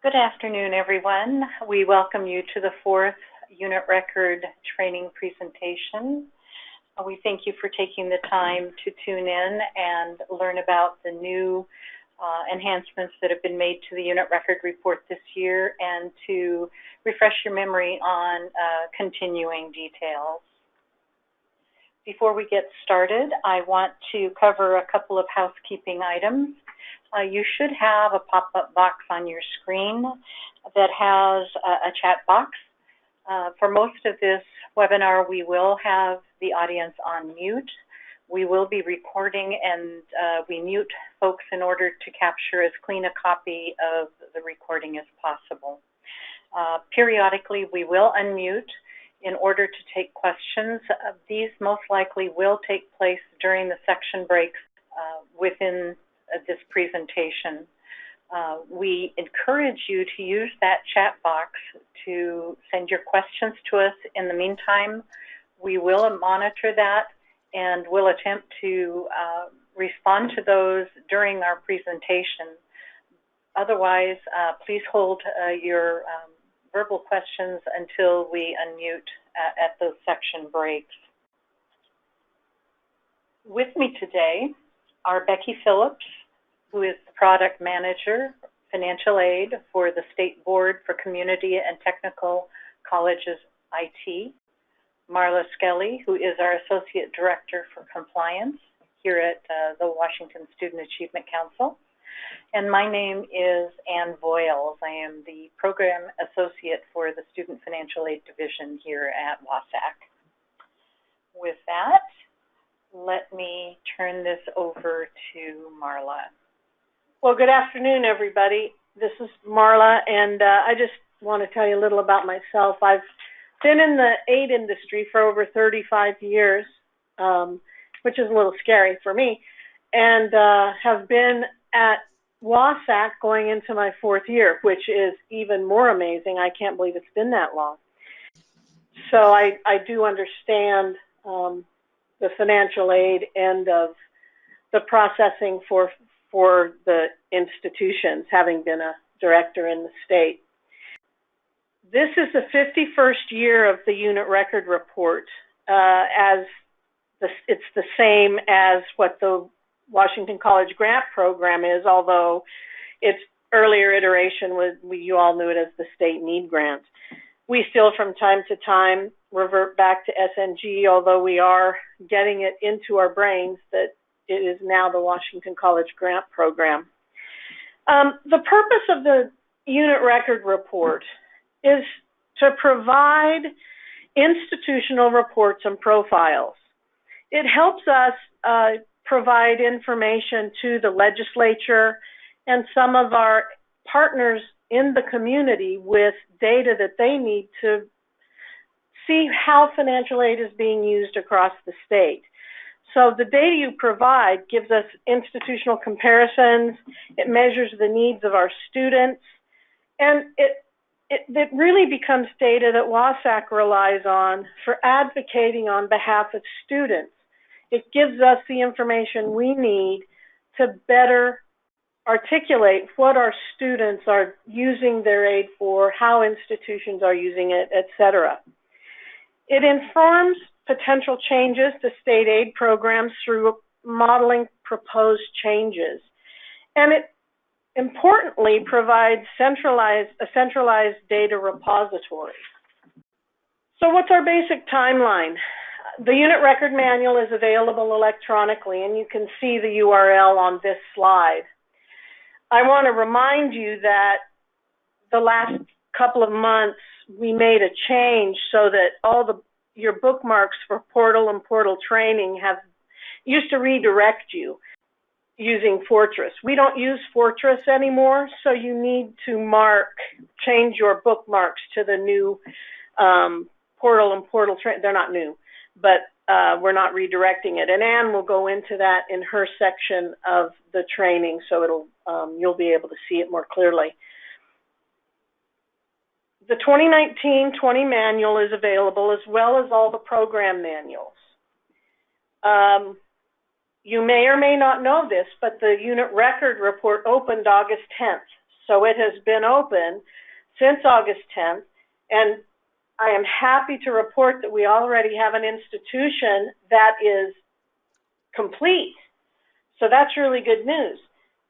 Good afternoon, everyone. We welcome you to the fourth unit record training presentation. We thank you for taking the time to tune in and learn about the new enhancements that have been made to the unit record report this year and to refresh your memory on continuing details. Before we get started, I want to cover a couple of housekeeping items. You should have a pop-up box on your screen that has a chat box. For most of this webinar, we will have the audience on mute. We will be recording and we mute folks in order to capture as clean a copy of the recording as possible. Periodically, we will unmute in order to take questions. These most likely will take place during the section breaks within this presentation. We encourage you to use that chat box to send your questions to us. In the meantime, we will monitor that and will attempt to respond to those during our presentation. Otherwise, please hold your verbal questions until we unmute at those section breaks. With me today are Becky Phillips, who is the Product Manager, Financial Aid for the State Board for Community and Technical Colleges IT, Marla Skelly, who is our Associate Director for Compliance here at the Washington Student Achievement Council, and my name is Ann Voiles. I am the Program Associate for the Student Financial Aid Division here at WASP. With that, let me turn this over to Marla. Well, good afternoon, everybody. This is Marla, and I just want to tell you a little about myself. I've been in the aid industry for over 35 years, which is a little scary for me, and have been at WASAC going into my fourth year, which is even more amazing. I can't believe it's been that long. So I do understand the financial aid end of the processing for the institutions, having been a director in the state. This is the 51st year of the unit record report. It's the same as what the Washington College Grant Program is, although its earlier iteration was, you all knew it as the State Need Grant. We still from time to time revert back to SNG, although we are getting it into our brains that it is now the Washington College Grant Program. The purpose of the unit record report is to provide institutional reports and profiles. It helps us provide information to the legislature and some of our partners in the community with data that they need to see how financial aid is being used across the state. So the data you provide gives us institutional comparisons, it measures the needs of our students, and it really becomes data that WASAC relies on for advocating on behalf of students. It gives us the information we need to better articulate what our students are using their aid for, how institutions are using it, etc. It informs potential changes to state aid programs through modeling proposed changes. And it importantly provides a centralized data repository. So what's our basic timeline? The unit record manual is available electronically, and you can see the URL on this slide. I want to remind you that the last couple of months we made a change so that your bookmarks for portal and portal training used to redirect you using Fortress. We don't use Fortress anymore, so you need to change your bookmarks to the new portal and portal training. They're not new, but we're not redirecting it. And Ann will go into that in her section of the training, so you'll be able to see it more clearly. The 2019-20 manual is available, as well as all the program manuals. You may or may not know this, but the unit record report opened August 10th. So it has been open since August 10th, and I am happy to report that we already have an institution that is complete. So that's really good news.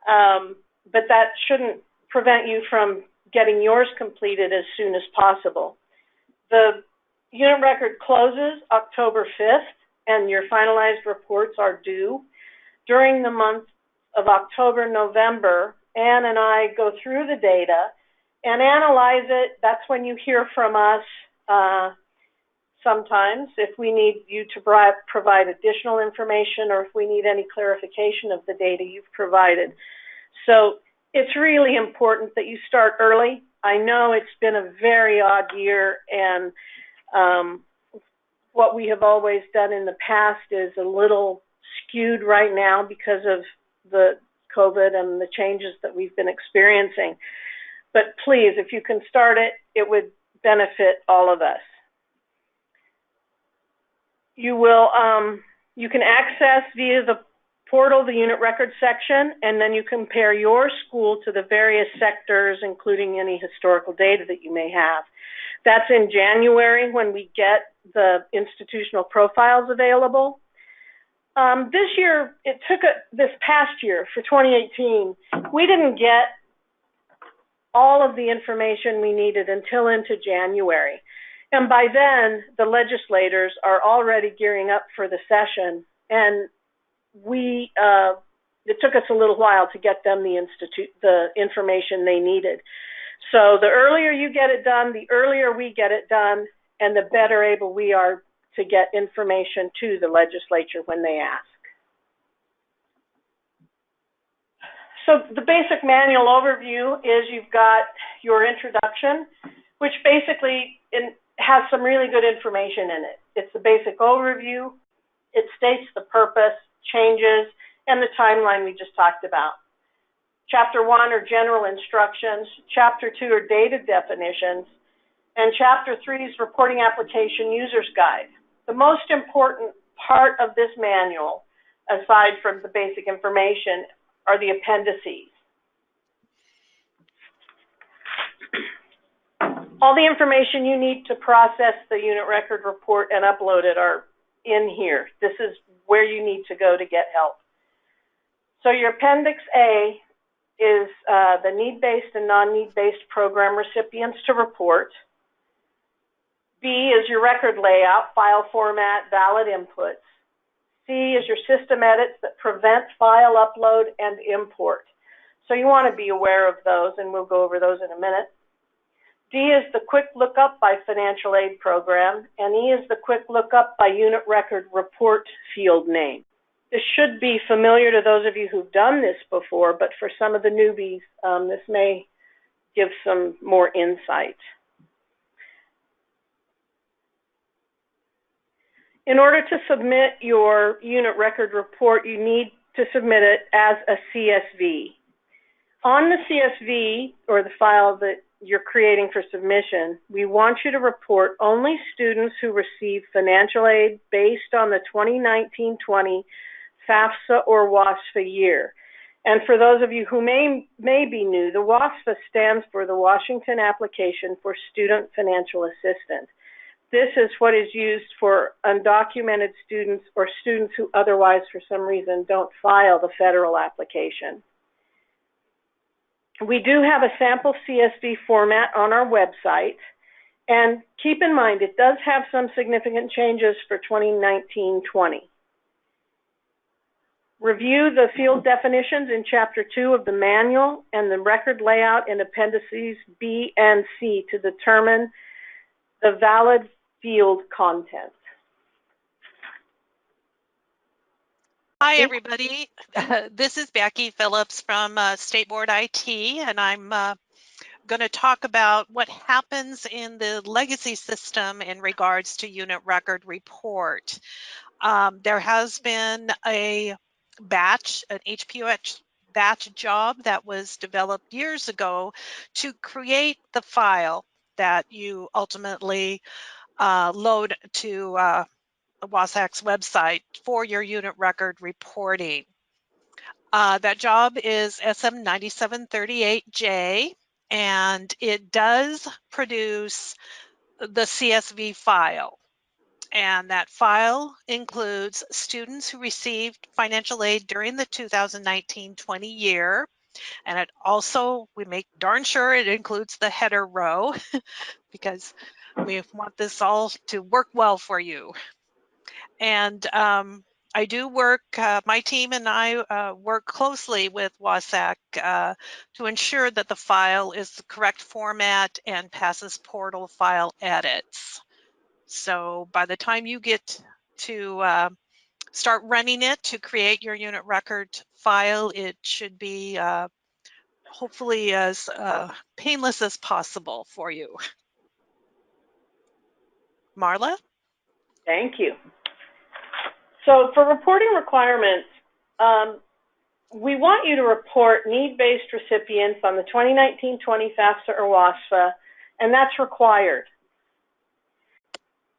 But that shouldn't prevent you from getting yours completed as soon as possible. The unit record closes October 5th, and your finalized reports are due. During the month of October, November, Ann and I go through the data and analyze it. That's when you hear from us sometimes if we need you to provide additional information or if we need any clarification of the data you've provided. So it's really important that you start early. I know it's been a very odd year, and what we have always done in the past is a little skewed right now because of the COVID and the changes that we've been experiencing. But please, if you can start it, it would benefit all of us. You can access via the portal the unit record section, and then you compare your school to the various sectors, including any historical data that you may have. That's in January when we get the institutional profiles available. This year, this past year, for 2018, we didn't get all of the information we needed until into January. And by then, the legislators are already gearing up for the session, and it took us a little while to get them the information they needed. So the earlier you get it done, the earlier we get it done, and the better able we are to get information to the legislature when they ask. So the basic manual overview is you've got your introduction, which basically has some really good information in it. It's the basic overview. It states the purpose, changes, and the timeline we just talked about. Chapter 1 are general instructions. Chapter 2 are data definitions. And Chapter 3 is reporting application user's guide. The most important part of this manual, aside from the basic information, are the appendices. All the information you need to process the unit record report and upload it are in here. This is where you need to go to get help. So your Appendix A is the need-based and non-need-based program recipients to report. B is your record layout, file format, valid inputs. C is your system edits that prevent file upload and import. So you want to be aware of those, and we'll go over those in a minute. D is the quick lookup by financial aid program, and E is the quick lookup by unit record report field name. This should be familiar to those of you who've done this before, but for some of the newbies, this may give some more insight. In order to submit your unit record report, you need to submit it as a CSV. On the CSV, or the file that you're creating for submission, we want you to report only students who receive financial aid based on the 2019-20 FAFSA or WASP year. And for those of you who may be new, the WASP stands for the Washington Application for Student Financial Assistance. This is what is used for undocumented students or students who otherwise, for some reason, don't file the federal application. We do have a sample CSV format on our website, and keep in mind it does have some significant changes for 2019-20. Review the field definitions in Chapter 2 of the manual and the record layout in Appendices B and C to determine the valid field content. Hi, everybody. This is Becky Phillips from State Board IT, and I'm going to talk about what happens in the legacy system in regards to unit record report. There has been a batch, an HPUH batch job that was developed years ago to create the file that you ultimately load to WASAC's website for your unit record reporting. That job is SM 9738J, and it does produce the CSV file. And that file includes students who received financial aid during the 2019-20 year. And it also, we make darn sure it includes the header row because we want this all to work well for you. And I do work, my team and I work closely with WASAC to ensure that the file is the correct format and passes portal file edits. So by the time you get to start running it to create your unit record file, it should be hopefully as painless as possible for you. Marla? Thank you. So for reporting requirements, we want you to report need-based recipients on the 2019-20 FAFSA or WASFA, and that's required.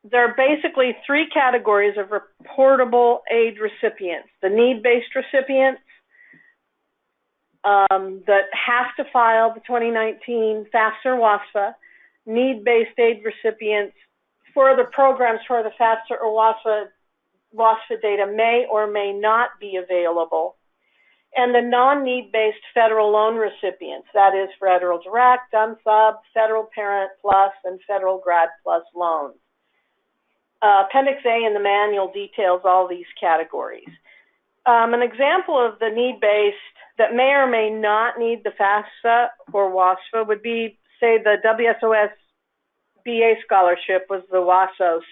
There are basically three categories of reportable aid recipients: the need-based recipients that have to file the 2019 FAFSA or WASFA, need-based aid recipients for the programs for the FAFSA or WASFA data may or may not be available, and the non-need-based federal loan recipients, that is Federal Direct, UNSUB, Federal Parent Plus, and Federal Grad Plus loans. Appendix A in the manual details all these categories. An example of the need-based that may or may not need the FAFSA or WASFA would be, say, the WSOS BA scholarship was the WASOS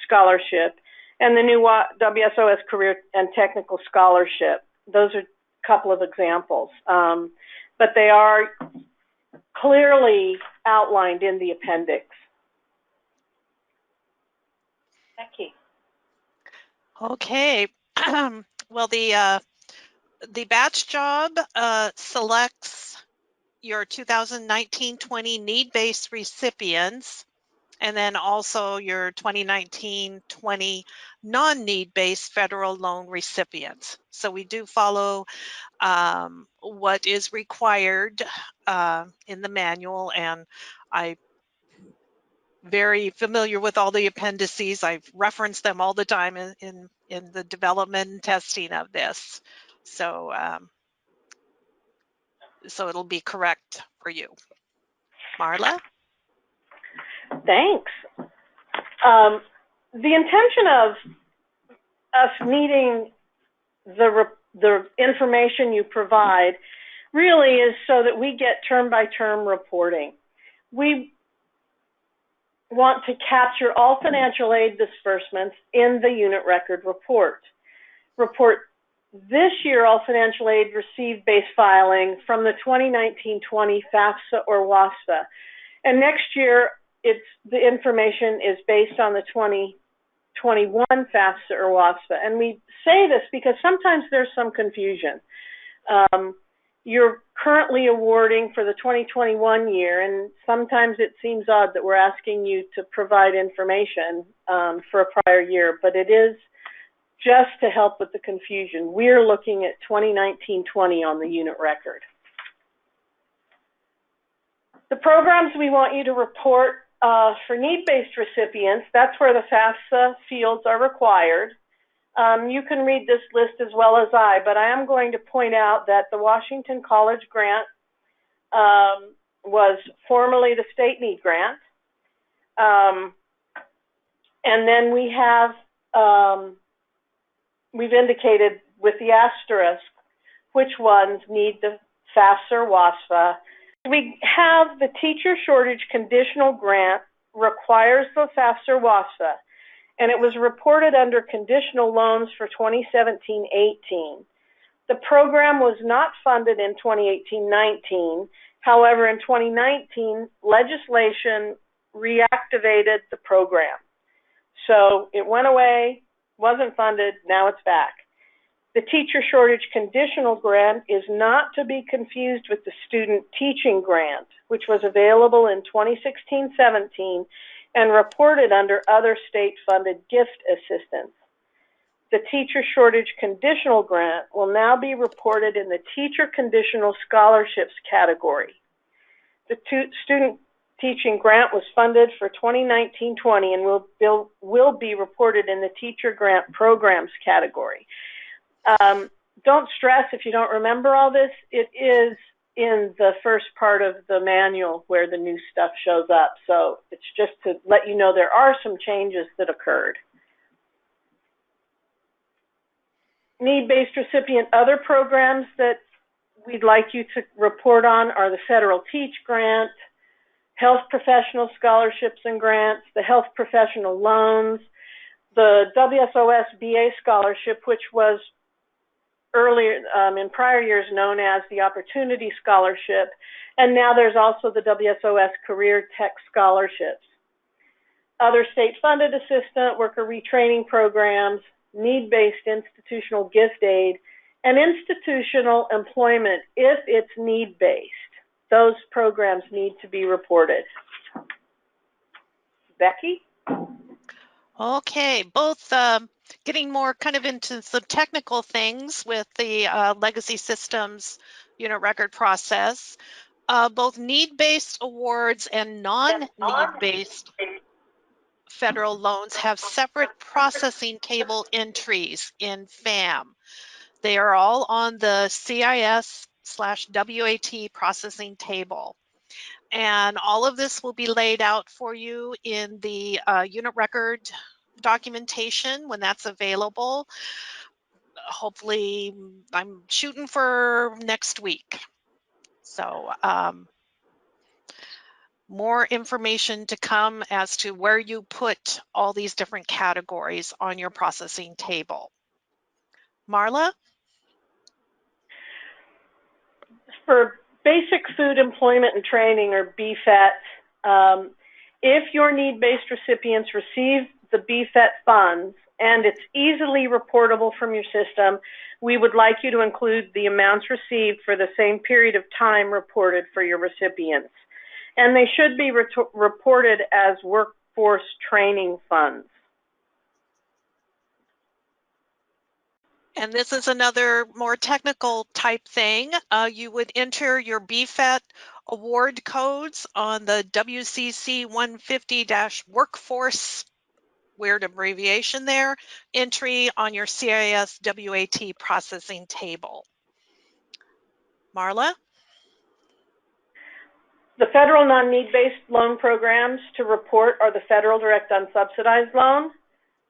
scholarship, and the new WSOS Career and Technical Scholarship. Those are a couple of examples, but they are clearly outlined in the appendix. Becky. Okay. Well, the batch job selects your 2019-20 need-based recipients, and then also your 2019-20 non-need-based federal loan recipients. So we do follow what is required in the manual, and I'm very familiar with all the appendices. I've referenced them all the time in the development and testing of this. So so it'll be correct for you. Marla? Thanks. The intention of us needing the information you provide really is so that we get term-by-term reporting. We want to capture all financial aid disbursements in the unit record report. Report this year all financial aid received base filing from the 2019-20 FAFSA or WASFA. And next year, the information is based on the 2021 FAFSA or WASFA. And we say this because sometimes there's some confusion. You're currently awarding for the 2021 year, and sometimes it seems odd that we're asking you to provide information for a prior year, but it is just to help with the confusion. We're looking at 2019-20 on the unit record. The programs we want you to report for need-based recipients, that's where the FAFSA fields are required. You can read this list as well as I, but I am going to point out that the Washington College grant was formerly the state need grant. And then we have, we've indicated with the asterisk which ones need the FAFSA or WASFA. We have the teacher shortage conditional grant requires the FAFSA or WASFA, and it was reported under conditional loans for 2017-18. The program was not funded in 2018-19. However, in 2019, legislation reactivated the program. So it went away, wasn't funded, now it's back. The teacher shortage conditional grant is not to be confused with the student teaching grant, which was available in 2016-17 and reported under other state-funded gift assistance. the teacher shortage conditional grant will now be reported in the teacher conditional scholarships category. The student teaching grant was funded for 2019-20 and will be reported in the teacher grant programs category. Don't stress if you don't remember all this. It is in the first part of the manual where the new stuff shows up. So it's just to let you know there are some changes that occurred. Need-based recipient other programs that we'd like you to report on are the Federal Teach Grant, Health Professional Scholarships and Grants, the Health Professional Loans, the WSOS BA Scholarship, which was earlier in prior years known as the Opportunity Scholarship, and now there's also the WSOS Career Tech Scholarships. Other state-funded assistant worker retraining programs, need-based institutional gift aid, and institutional employment if it's need-based. Those programs need to be reported. Becky? Okay, both getting more kind of into some technical things with the legacy systems unit record process. Both need-based awards and non-need-based federal loans have separate processing table entries in FAM. They are all on the CIS/WAT processing table. And all of this will be laid out for you in the unit record documentation when that's available. Hopefully, I'm shooting for next week. So more information to come as to where you put all these different categories on your processing table. Marla? For basic food employment and training, or BFET, if your need-based recipients receive the BFET funds and it's easily reportable from your system, we would like you to include the amounts received for the same period of time reported for your recipients. And they should be reported as workforce training funds. And this is another more technical type thing. You would enter your BFET award codes on the WCC 150-workforce, weird abbreviation there, entry on your CIS WAT processing table. Marla? The federal non-need-based loan programs to report are the Federal Direct Unsubsidized Loan,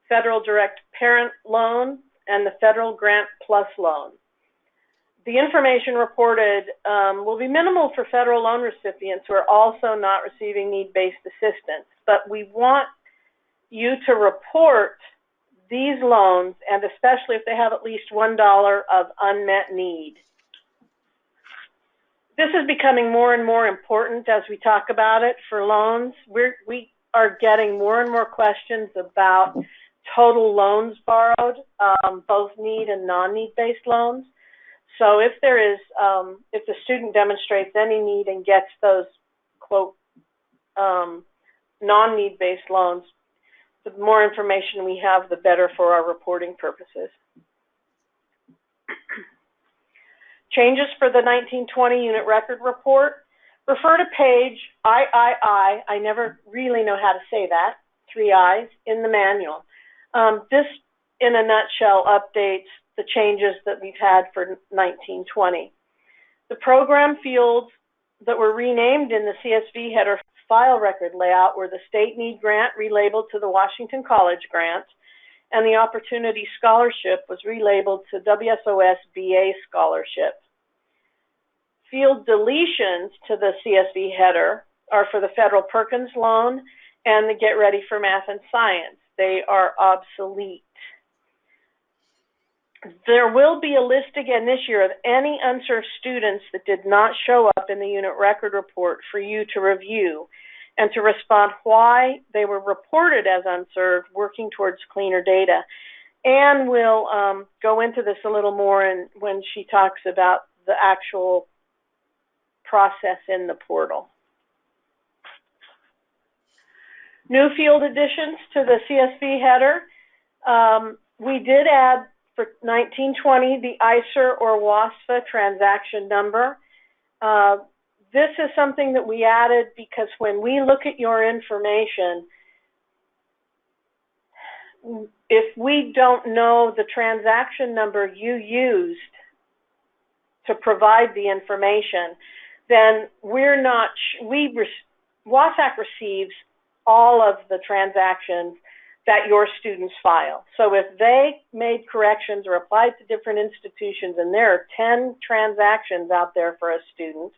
Federal Direct Parent Loan, and the Federal Grant Plus Loan. The information reported will be minimal for federal loan recipients who are also not receiving need-based assistance, but we want you to report these loans, and especially if they have at least $1 of unmet need. This is becoming more and more important as we talk about it for loans. We are getting more and more questions about total loans borrowed, both need and non-need based loans. So if there is, if the student demonstrates any need and gets those, quote, non-need based loans, the more information we have, the better for our reporting purposes. Changes for the 1920 unit record report. Refer to page III, I never really know how to say that, 3 I's, in the manual. This, in a nutshell, updates the changes that we've had for 1920. The program fields that were renamed in the CSV header file record layout were the State Need Grant relabeled to the Washington College Grant, and the Opportunity Scholarship was relabeled to WSOS BA Scholarship. Field deletions to the CSV header are for the Federal Perkins Loan and the Get Ready for Math and Science. They are obsolete. There will be a list again this year of any unserved students that did not show up in the unit record report for you to review and to respond why they were reported as unserved, working towards cleaner data. Anne will go into this a little more when she talks about the actual process in the portal. New field additions to the CSV header. We did add for 1920 the ICER or WASP transaction number. This is something that we added because when we look at your information, if we don't know the transaction number you used to provide the information, then we're not, WASAC receives all of the transactions that your students file. So if they made corrections or applied to different institutions and there are 10 transactions out there for a student,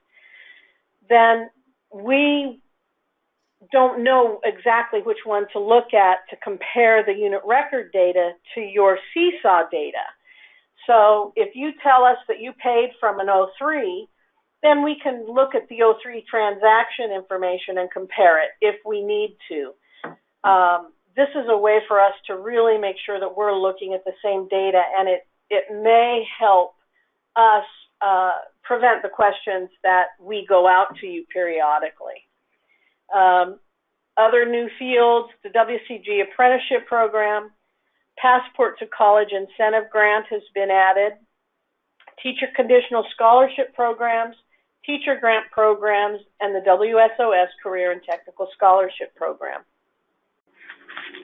then we don't know exactly which one to look at to compare the unit record data to your seesaw data. So if you tell us that you paid from an 03, then we can look at the 03 transaction information and compare it if we need to. This is a way for us to really make sure that we're looking at the same data, and it may help us prevent the questions that we go out to you periodically. Other new fields, the WCG apprenticeship program, Passport to College Incentive Grant has been added, teacher conditional scholarship programs, teacher grant programs, and the WSOS Career and Technical Scholarship Program.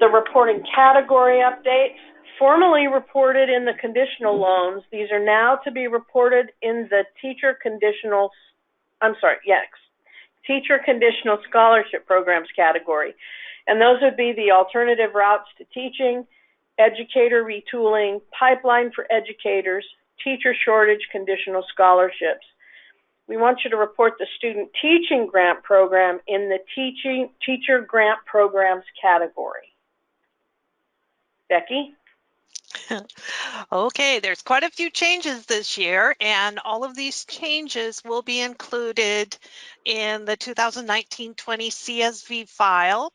The reporting category updates, formerly reported in the conditional loans, these are now to be reported in the teacher conditional scholarship programs category. And those would be the alternative routes to teaching, educator retooling, pipeline for educators, teacher shortage conditional scholarships. We want you to report the student teaching grant program in the teacher grant programs category. Becky? Okay, there's quite a few changes this year, and all of these changes will be included in the 2019-20 CSV file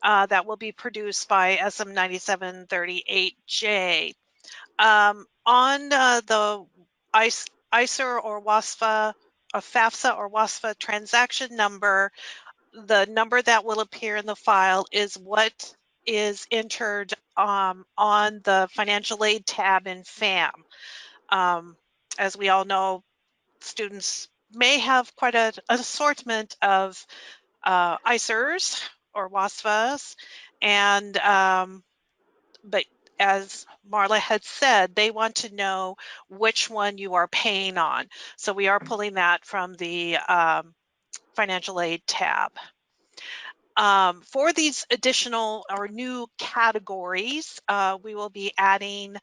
that will be produced by SM9738J. On the ICER or WASFA, or FAFSA or WASFA transaction number, the number that will appear in the file is what is entered on the financial aid tab in FAM. As we all know, students may have quite an assortment of ICERs or WASFAs, and but as Marla had said, they want to know which one you are paying on. So we are pulling that from the financial aid tab. For these additional or new categories, we will be adding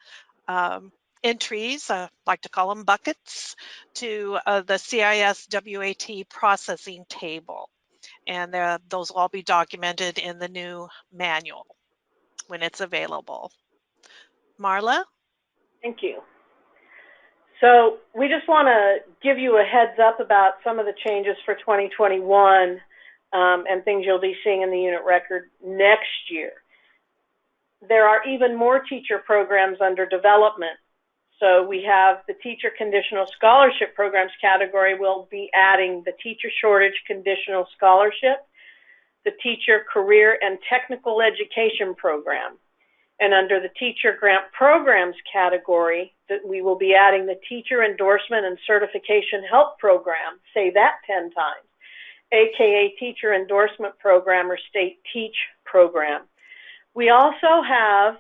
entries, I like to call them buckets, to the CIS WAT processing table. And those will all be documented in the new manual when it's available. Marla? Thank you. So we just want to give you a heads up about some of the changes for 2021 and things you'll be seeing in the unit record next year. There are even more teacher programs under development. So we have the teacher conditional scholarship programs category. We'll be adding the teacher shortage conditional scholarship, the teacher career and technical education program. And under the teacher grant programs category, that we will be adding the teacher endorsement and certification help program, say that 10 times, AKA teacher endorsement program or state teach program. We also have,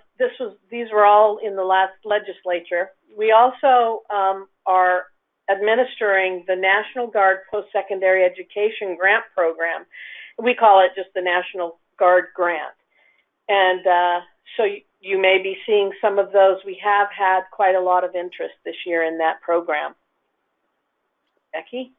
these were all in the last legislature, we also are administering the National Guard Post-Secondary Education Grant Program. We call it just the National Guard Grant. And so you may be seeing some of those. We have had quite a lot of interest this year in that program. Becky?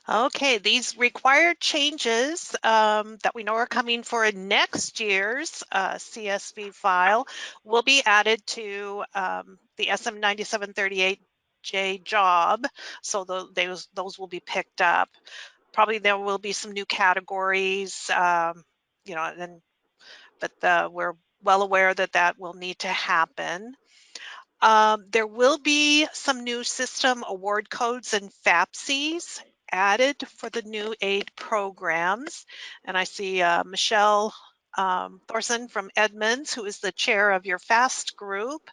Okay, these required changes that we know are coming for next year's CSV file will be added to the SM9738J job, so those will be picked up. Probably there will be some new categories, you know, but we're well aware that that will need to happen. There will be some new system award codes and FAPSIs added for the new aid programs. And I see Michelle Thorson from Edmonds, who is the chair of your FAST group.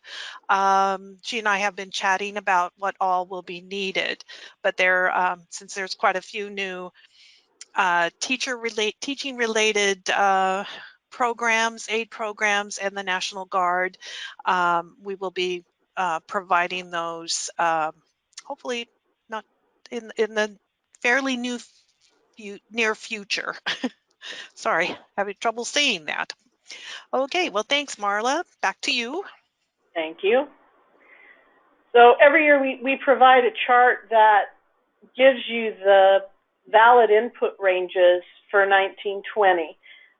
She and I have been chatting about what all will be needed, but since there's quite a few new teaching related programs, aid programs, and the National Guard, we will be providing those hopefully not in the fairly near future. Sorry, having trouble saying that. Okay, well, thanks, Marla. Back to you. Thank you. So every year we provide a chart that gives you the valid input ranges for 1920.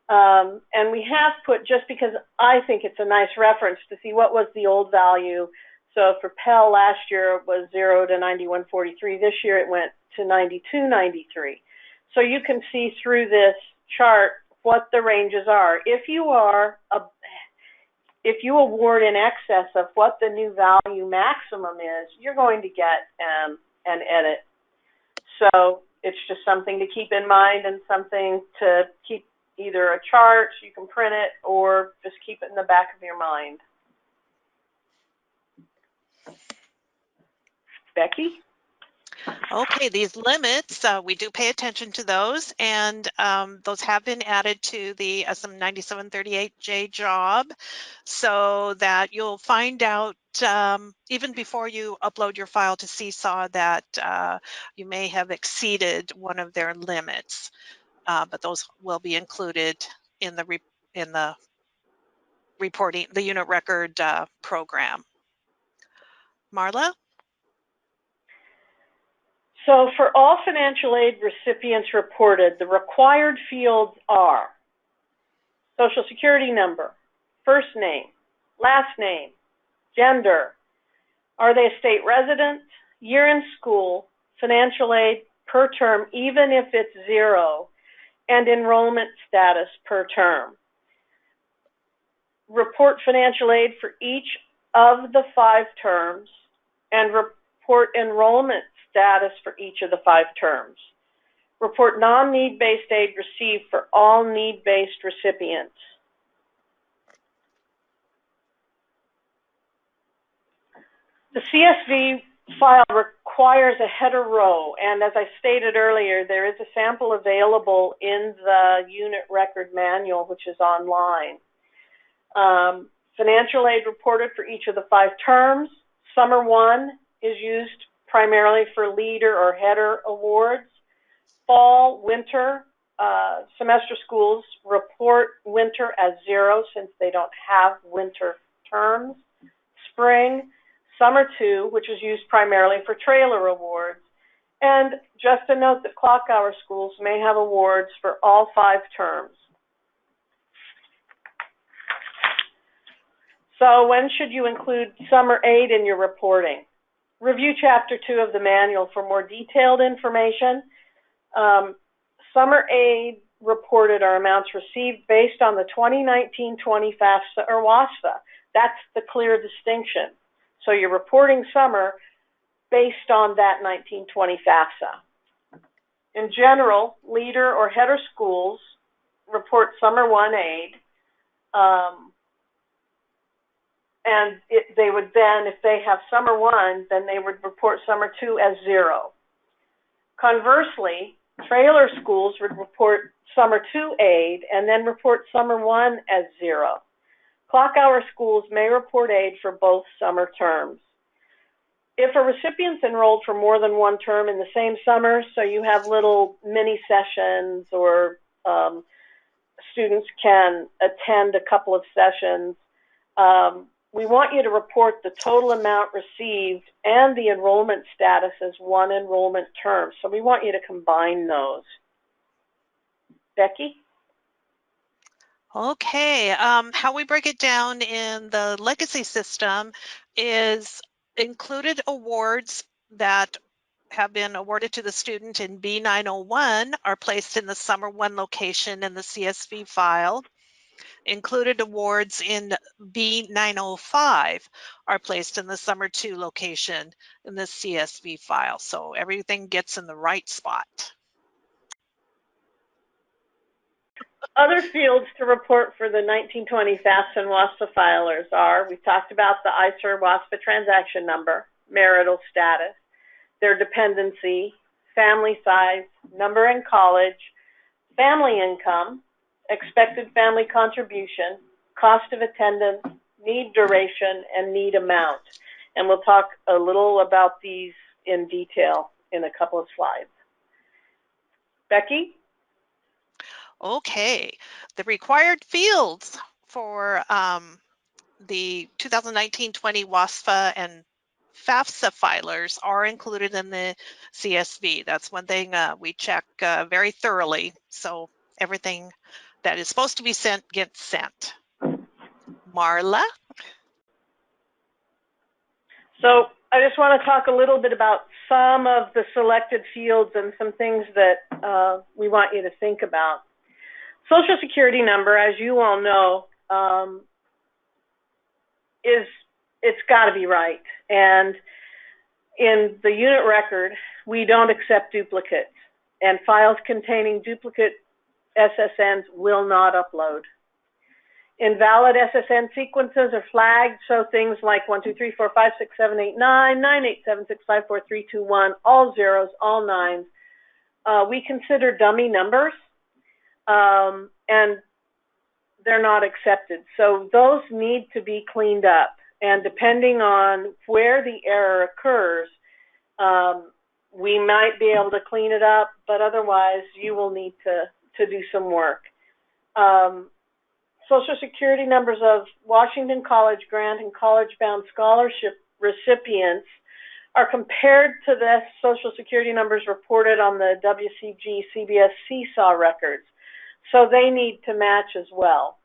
And we have put, just because I think it's a nice reference to see what was the old value. So for Pell last year it was 0 to 91.43. This year it went to 92.93. So you can see through this chart what the ranges are. If you award in excess of what the new value maximum is, you're going to get an edit. So it's just something to keep in mind and something to keep, either a chart, you can print it, or just keep it in the back of your mind. Becky? Okay, these limits, we do pay attention to those, and those have been added to the SM 9738J job, so that you'll find out even before you upload your file to Seesaw that you may have exceeded one of their limits, but those will be included in the reporting, the unit record program. Marla? So for all financial aid recipients reported, the required fields are Social Security number, first name, last name, gender, are they a state resident, year in school, financial aid per term, even if it's 0, and enrollment status per term. Report financial aid for each of the 5 terms and report enrollment status for each of the 5 terms. Report non-need-based aid received for all need-based recipients. The CSV file requires a header row, and as I stated earlier, there is a sample available in the unit record manual, which is online. Financial aid reported for each of the 5 terms. Summer 1 is used primarily for leader or header awards. Fall, winter, semester schools report winter as 0 since they don't have winter terms. Spring, summer 2, which is used primarily for trailer awards. And just a note that clock hour schools may have awards for all 5 terms. So when should you include summer aid in your reporting? Review Chapter 2 of the manual for more detailed information. Summer aid reported are amounts received based on the 2019-20 FAFSA or WASPA. That's the clear distinction. So you're reporting summer based on that 1920 FAFSA. In general, leader or header schools report summer 1 aid. And they would then, if they have summer 1, then they would report summer 2 as 0. Conversely, trailer schools would report summer 2 aid and then report summer 1 as 0. Clock hour schools may report aid for both summer terms. If a recipient's enrolled for more than 1 term in the same summer, so you have little mini sessions or students can attend a couple of sessions, we want you to report the total amount received and the enrollment status as 1 enrollment term. So we want you to combine those. Becky? Okay, how we break it down in the legacy system is included awards that have been awarded to the student in B901 are placed in the summer 1 location in the CSV file. Included awards in B905 are placed in the summer 2 location in the CSV file. So everything gets in the right spot. Other fields to report for the 1920 FAFSA and WASPA filers are, we've talked about the ICER WASPA transaction number, marital status, their dependency, family size, number in college, family income, expected family contribution, cost of attendance, need duration, and need amount. And we'll talk a little about these in detail in a couple of slides. Becky? Okay, the required fields for the 2019-20 WASFA and FAFSA filers are included in the CSV. That's one thing we check very thoroughly, so everything that is supposed to be sent gets sent. Marla? So I just want to talk a little bit about some of the selected fields and some things that we want you to think about. Social Security number, as you all know, it's got to be right. And in the unit record, we don't accept duplicates, and files containing duplicate SSNs will not upload. Invalid SSN sequences are flagged, so things like 1, 2, 3, 4, 5, 6, 7, 8, 9, 9, 8, 7, 6, 5, 4, 3, 2, 1, all zeros, all nines. We consider dummy numbers, and they're not accepted. So those need to be cleaned up. And depending on where the error occurs, we might be able to clean it up, but otherwise you will need to do some work. Social Security numbers of Washington College grant and college-bound scholarship recipients are compared to the Social Security numbers reported on the WCG CBS Seesaw records, so they need to match as well.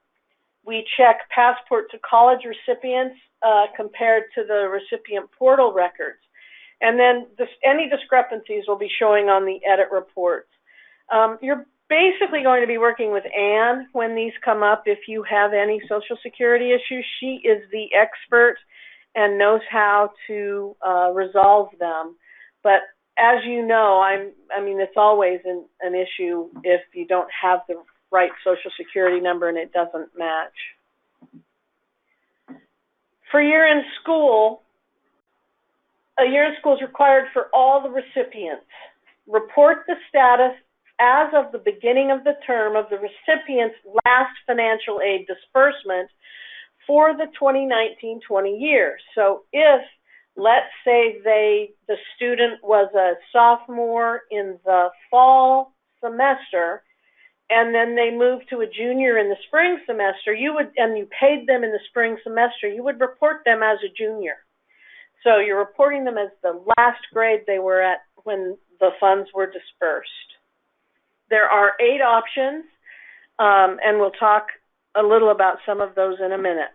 We check passport to college recipients compared to the recipient portal records, and then any discrepancies will be showing on the edit reports. You're basically going to be working with Anne when these come up if you have any Social Security issues. She is the expert and knows how to resolve them. But as you know, I mean, it's always an issue if you don't have the right Social Security number and it doesn't match. For year-end school, a year-end school is required for all the recipients. Report the status as of the beginning of the term of the recipient's last financial aid disbursement for the 2019-20 year. So if, let's say, the student was a sophomore in the fall semester, and then they moved to a junior in the spring semester, and you paid them in the spring semester, you would report them as a junior. So you're reporting them as the last grade they were at when the funds were dispersed. There are 8 options, and we'll talk a little about some of those in a minute.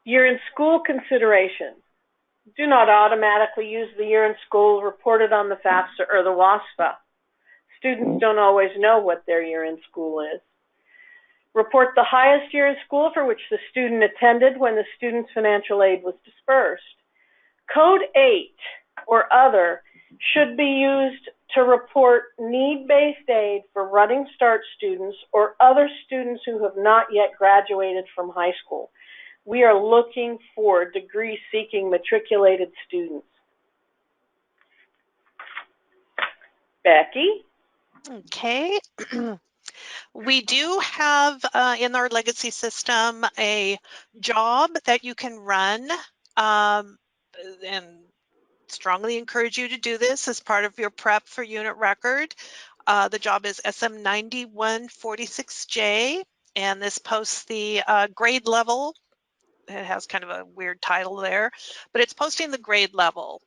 Year-end school consideration. Do not automatically use the year-end school reported on the FAFSA or the WASPA. Students don't always know what their year-end school is. Report the highest year in school for which the student attended when the student's financial aid was dispersed. Code 8 or other should be used to report need-based aid for Running Start students or other students who have not yet graduated from high school. We are looking for degree-seeking matriculated students. Becky? Okay. We do have in our legacy system a job that you can run, and strongly encourage you to do this as part of your prep for unit record. The job is SM9146J, and this posts the grade level. It has kind of a weird title there, but it's posting the grade level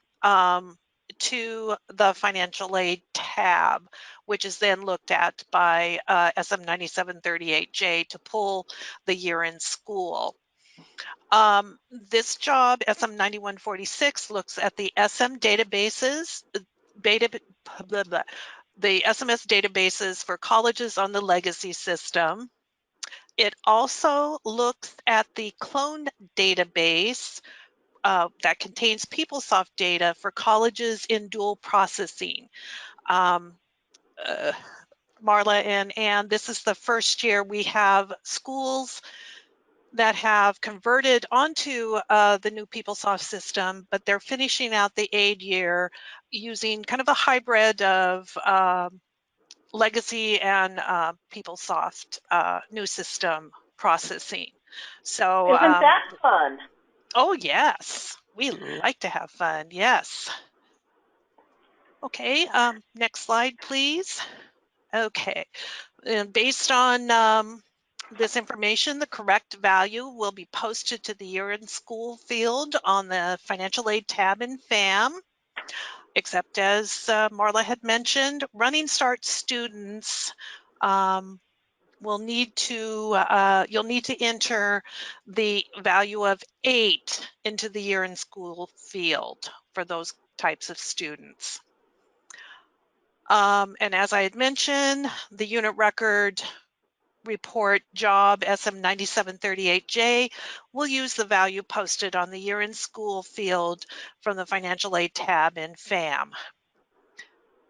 to the financial aid tab, which is then looked at by SM9738J to pull the year in school. This job, SM9146, looks at the SM databases, the SMS databases for colleges on the legacy system. It also looks at the cloned database that contains PeopleSoft data for colleges in dual processing. Marla and Ann, this is the first year we have schools that have converted onto the new PeopleSoft system, but they're finishing out the aid year using kind of a hybrid of legacy and PeopleSoft new system processing. So isn't that fun? Oh yes, we like to have fun. Yes. Okay, next slide, please. Okay, and based on this information, the correct value will be posted to the Year in School field on the Financial Aid tab in FAM, except as Marla had mentioned, Running Start students will need to, you'll need to enter the value of 8 into the Year in School field for those types of students. And as I had mentioned, the unit record report job SM9738J will use the value posted on the Year in School field from the Financial Aid tab in FAM.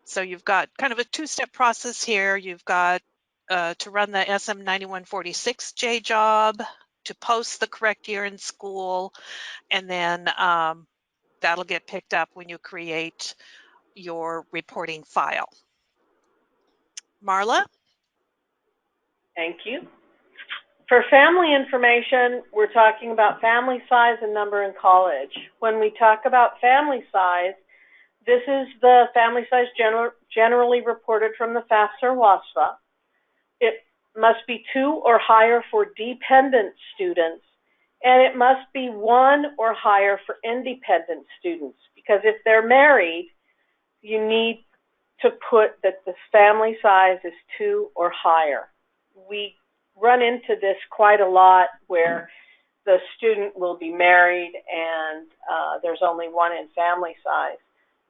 So you've got kind of a two-step process here. You've got to run the SM9146J job, to post the correct Year in School, and then that'll get picked up when you create your reporting file. Marla? Thank you. For family information, we're talking about family size and number in college. When we talk about family size, this is the family size generally reported from the FAFSA or WASP. It must be 2 or higher for dependent students, and it must be 1 or higher for independent students, because if they're married, you need to put that the family size is 2 or higher. We run into this quite a lot where the student will be married and there's only 1 in family size.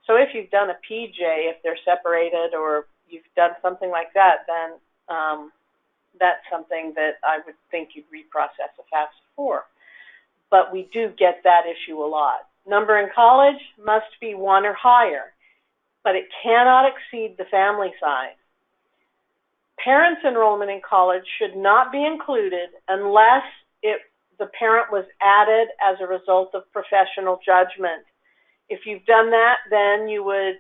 So if you've done a PJ, if they're separated or you've done something like that, then that's something that I would think you'd reprocess a FAFSA for. But we do get that issue a lot. Number in college must be 1 or higher, but it cannot exceed the family size. Parents' enrollment in college should not be included unless the parent was added as a result of professional judgment. If you've done that, then you would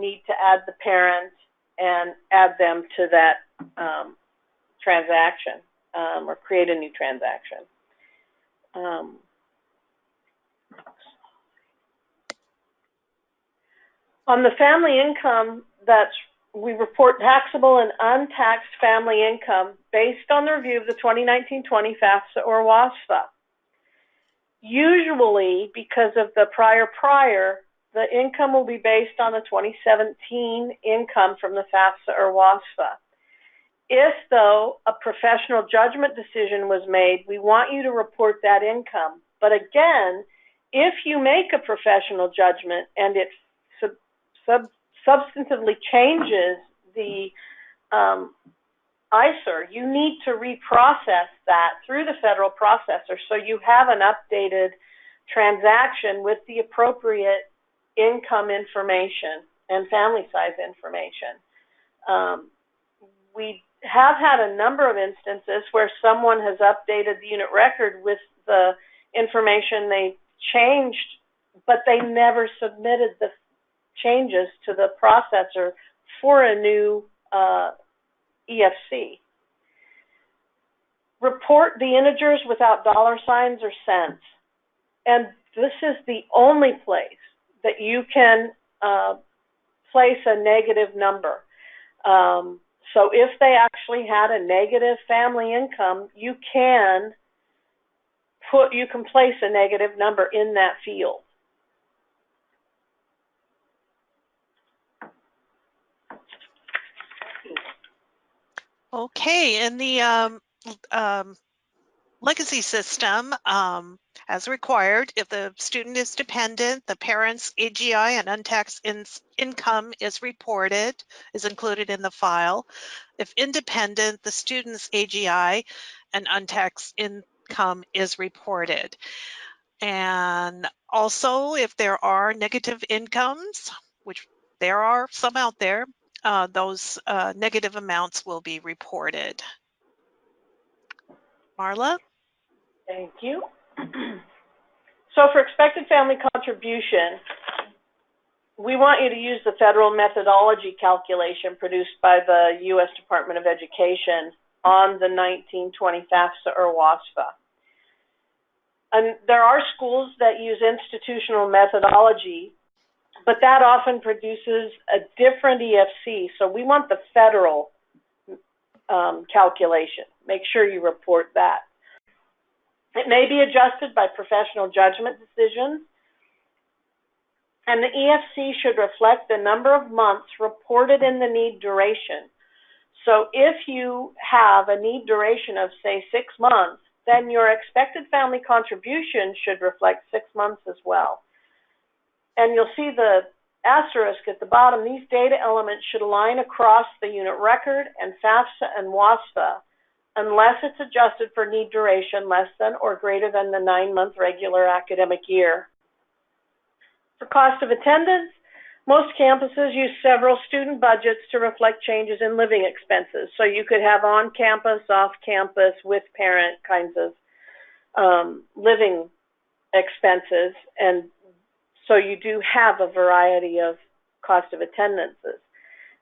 need to add the parent and add them to that transaction or create a new transaction. On the family income, we report taxable and untaxed family income based on the review of the 2019-20 FAFSA or WASFA. Usually, because of the prior, the income will be based on the 2017 income from the FAFSA or WASFA. If, though, a professional judgment decision was made, we want you to report that income. But again, if you make a professional judgment and it substantively changes the ICER, you need to reprocess that through the federal processor so you have an updated transaction with the appropriate income information and family size information. We have had a number of instances where someone has updated the unit record with the information they changed, but they never submitted the changes to the processor for a new EFC. Report the integers without dollar signs or cents. And this is the only place that you can place a negative number. So if they actually had a negative family income, you can place a negative number in that field. Okay, in the legacy system, as required, if the student is dependent, the parent's AGI and untaxed income is included in the file. If independent, the student's AGI and untaxed income is reported. And also, if there are negative incomes, which there are some out there, those negative amounts will be reported. Marla? Thank you. So for expected family contribution, we want you to use the federal methodology calculation produced by the U.S. Department of Education on the 1920 FAFSA or WASPA. And there are schools that use institutional methodology, but that often produces a different EFC. So we want the federal calculation. Make sure you report that. It may be adjusted by professional judgment decisions, and the EFC should reflect the number of months reported in the need duration. So if you have a need duration of, say, 6 months, then your expected family contribution should reflect 6 months as well. And you'll see the asterisk at the bottom. These data elements should align across the unit record and FAFSA and WASPA unless it's adjusted for need duration less than or greater than the 9-month regular academic year. For cost of attendance, most campuses use several student budgets to reflect changes in living expenses. So you could have on-campus, off-campus, with parent kinds of living expenses. And so you do have a variety of cost of attendances.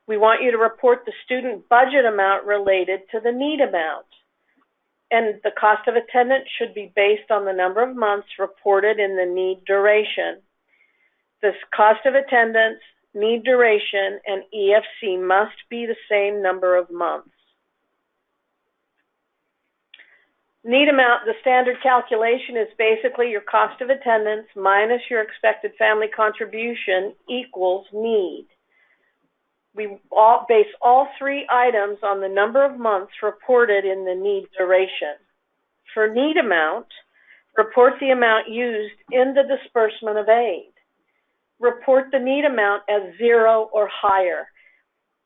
We want you to report the student budget amount related to the need amount. And the cost of attendance should be based on the number of months reported in the need duration. This cost of attendance, need duration, and EFC must be the same number of months. Need amount, the standard calculation is basically your cost of attendance minus your expected family contribution equals need. We base all 3 items on the number of months reported in the need duration. For need amount, report the amount used in the disbursement of aid. Report the need amount as 0 or higher.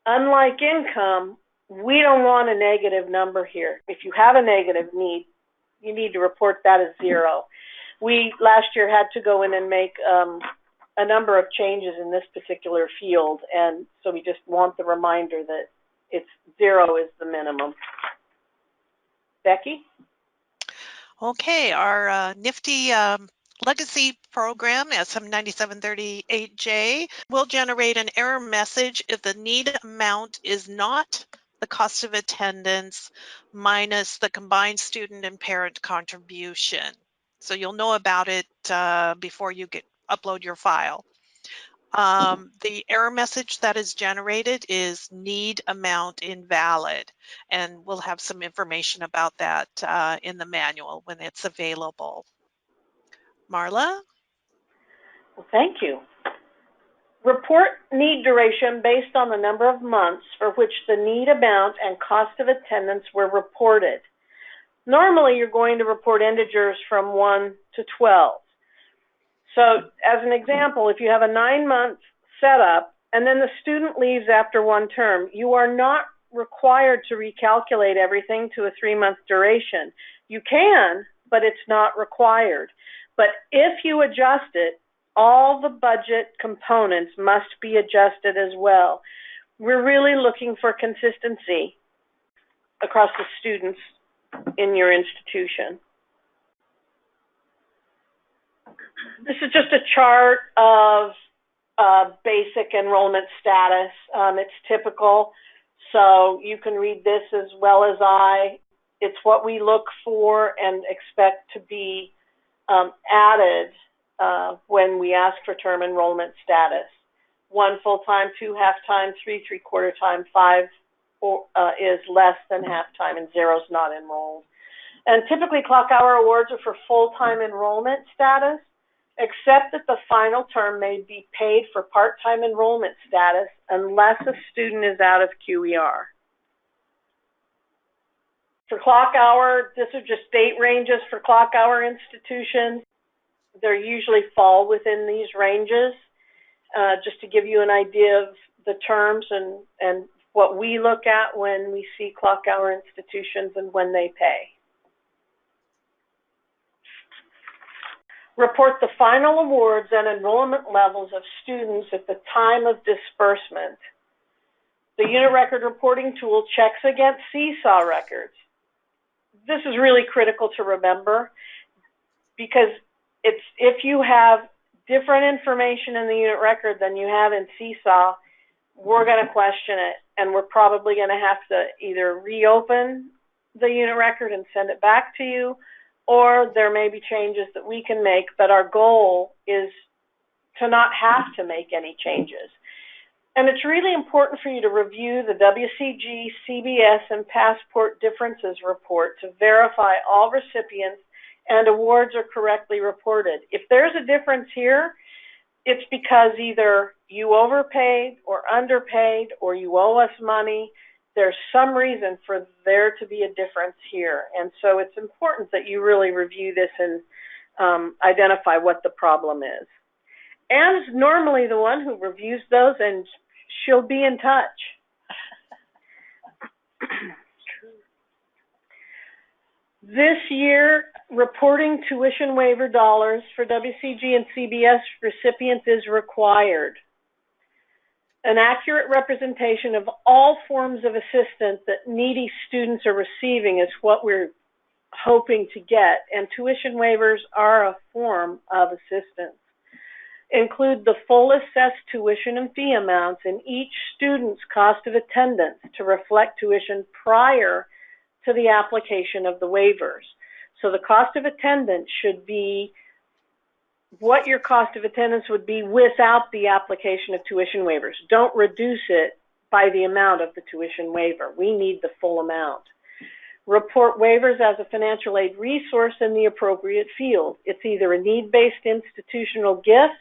Unlike income, we don't want a negative number here. If you have a negative need, you need to report that as 0. We last year had to go in and make a number of changes in this particular field, and so we just want the reminder that it's 0 is the minimum. Becky? Okay, our nifty legacy program, SM9738J, will generate an error message if the need amount is not the cost of attendance minus the combined student and parent contribution. So you'll know about it before you upload your file. The error message that is generated is need amount invalid, and we'll have some information about that in the manual when it's available. Marla? Well, thank you. Report need duration based on the number of months for which the need amount and cost of attendance were reported. Normally, you're going to report integers from 1 to 12. So as an example, if you have a 9-month setup and then the student leaves after 1 term, you are not required to recalculate everything to a 3-month duration. You can, but it's not required. But if you adjust it, all the budget components must be adjusted as well. We're really looking for consistency across the students in your institution. This is just a chart of basic enrollment status. It's typical, so you can read this as well as I. It's what we look for and expect to be added when we ask for term enrollment status. 1 full-time, 2 half-time, 3 3/4 time, 5 is less than half-time, and 0 is not enrolled. And typically clock hour awards are for full-time enrollment status, except that the final term may be paid for part-time enrollment status unless a student is out of QER. For clock hour, these are just date ranges for clock hour institutions. They usually fall within these ranges, just to give you an idea of the terms and what we look at when we see clock hour institutions and when they pay. Report the final awards and enrollment levels of students at the time of disbursement. The unit record reporting tool checks against seesaw records. This is really critical to remember because if you have different information in the unit record than you have in seesaw, we're going to question it, and we're probably going to have to either reopen the unit record and send it back to you, or there may be changes that we can make, but our goal is to not have to make any changes. And it's really important for you to review the WCG, CBS, and Passport Differences report to verify all recipients and awards are correctly reported. If there's a difference here, it's because either you overpaid or underpaid or you owe us money. There's some reason for there to be a difference here. And so it's important that you really review this and identify what the problem is. Anne's normally the one who reviews those, and she'll be in touch. This year, reporting tuition waiver dollars for WCG and CBS recipients is required. An accurate representation of all forms of assistance that needy students are receiving is what we're hoping to get, and tuition waivers are a form of assistance. Include the full assessed tuition and fee amounts in each student's cost of attendance to reflect tuition prior to the application of the waivers. So the cost of attendance should be what your cost of attendance would be without the application of tuition waivers. Don't reduce it by the amount of the tuition waiver. We need the full amount. Report waivers as a financial aid resource in the appropriate field. It's either a need-based institutional gift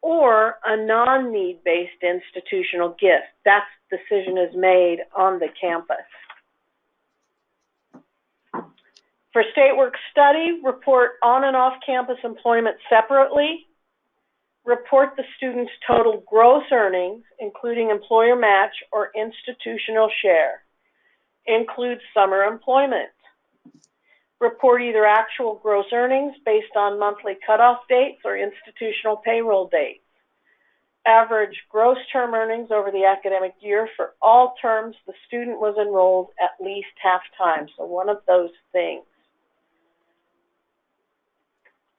or a non-need-based institutional gift. That decision is made on the campus. For state work study, report on and off campus employment separately. Report the student's total gross earnings, including employer match or institutional share. Include summer employment. Report either actual gross earnings based on monthly cutoff dates or institutional payroll dates. Average gross term earnings over the academic year for all terms the student was enrolled at least half-time, so one of those things.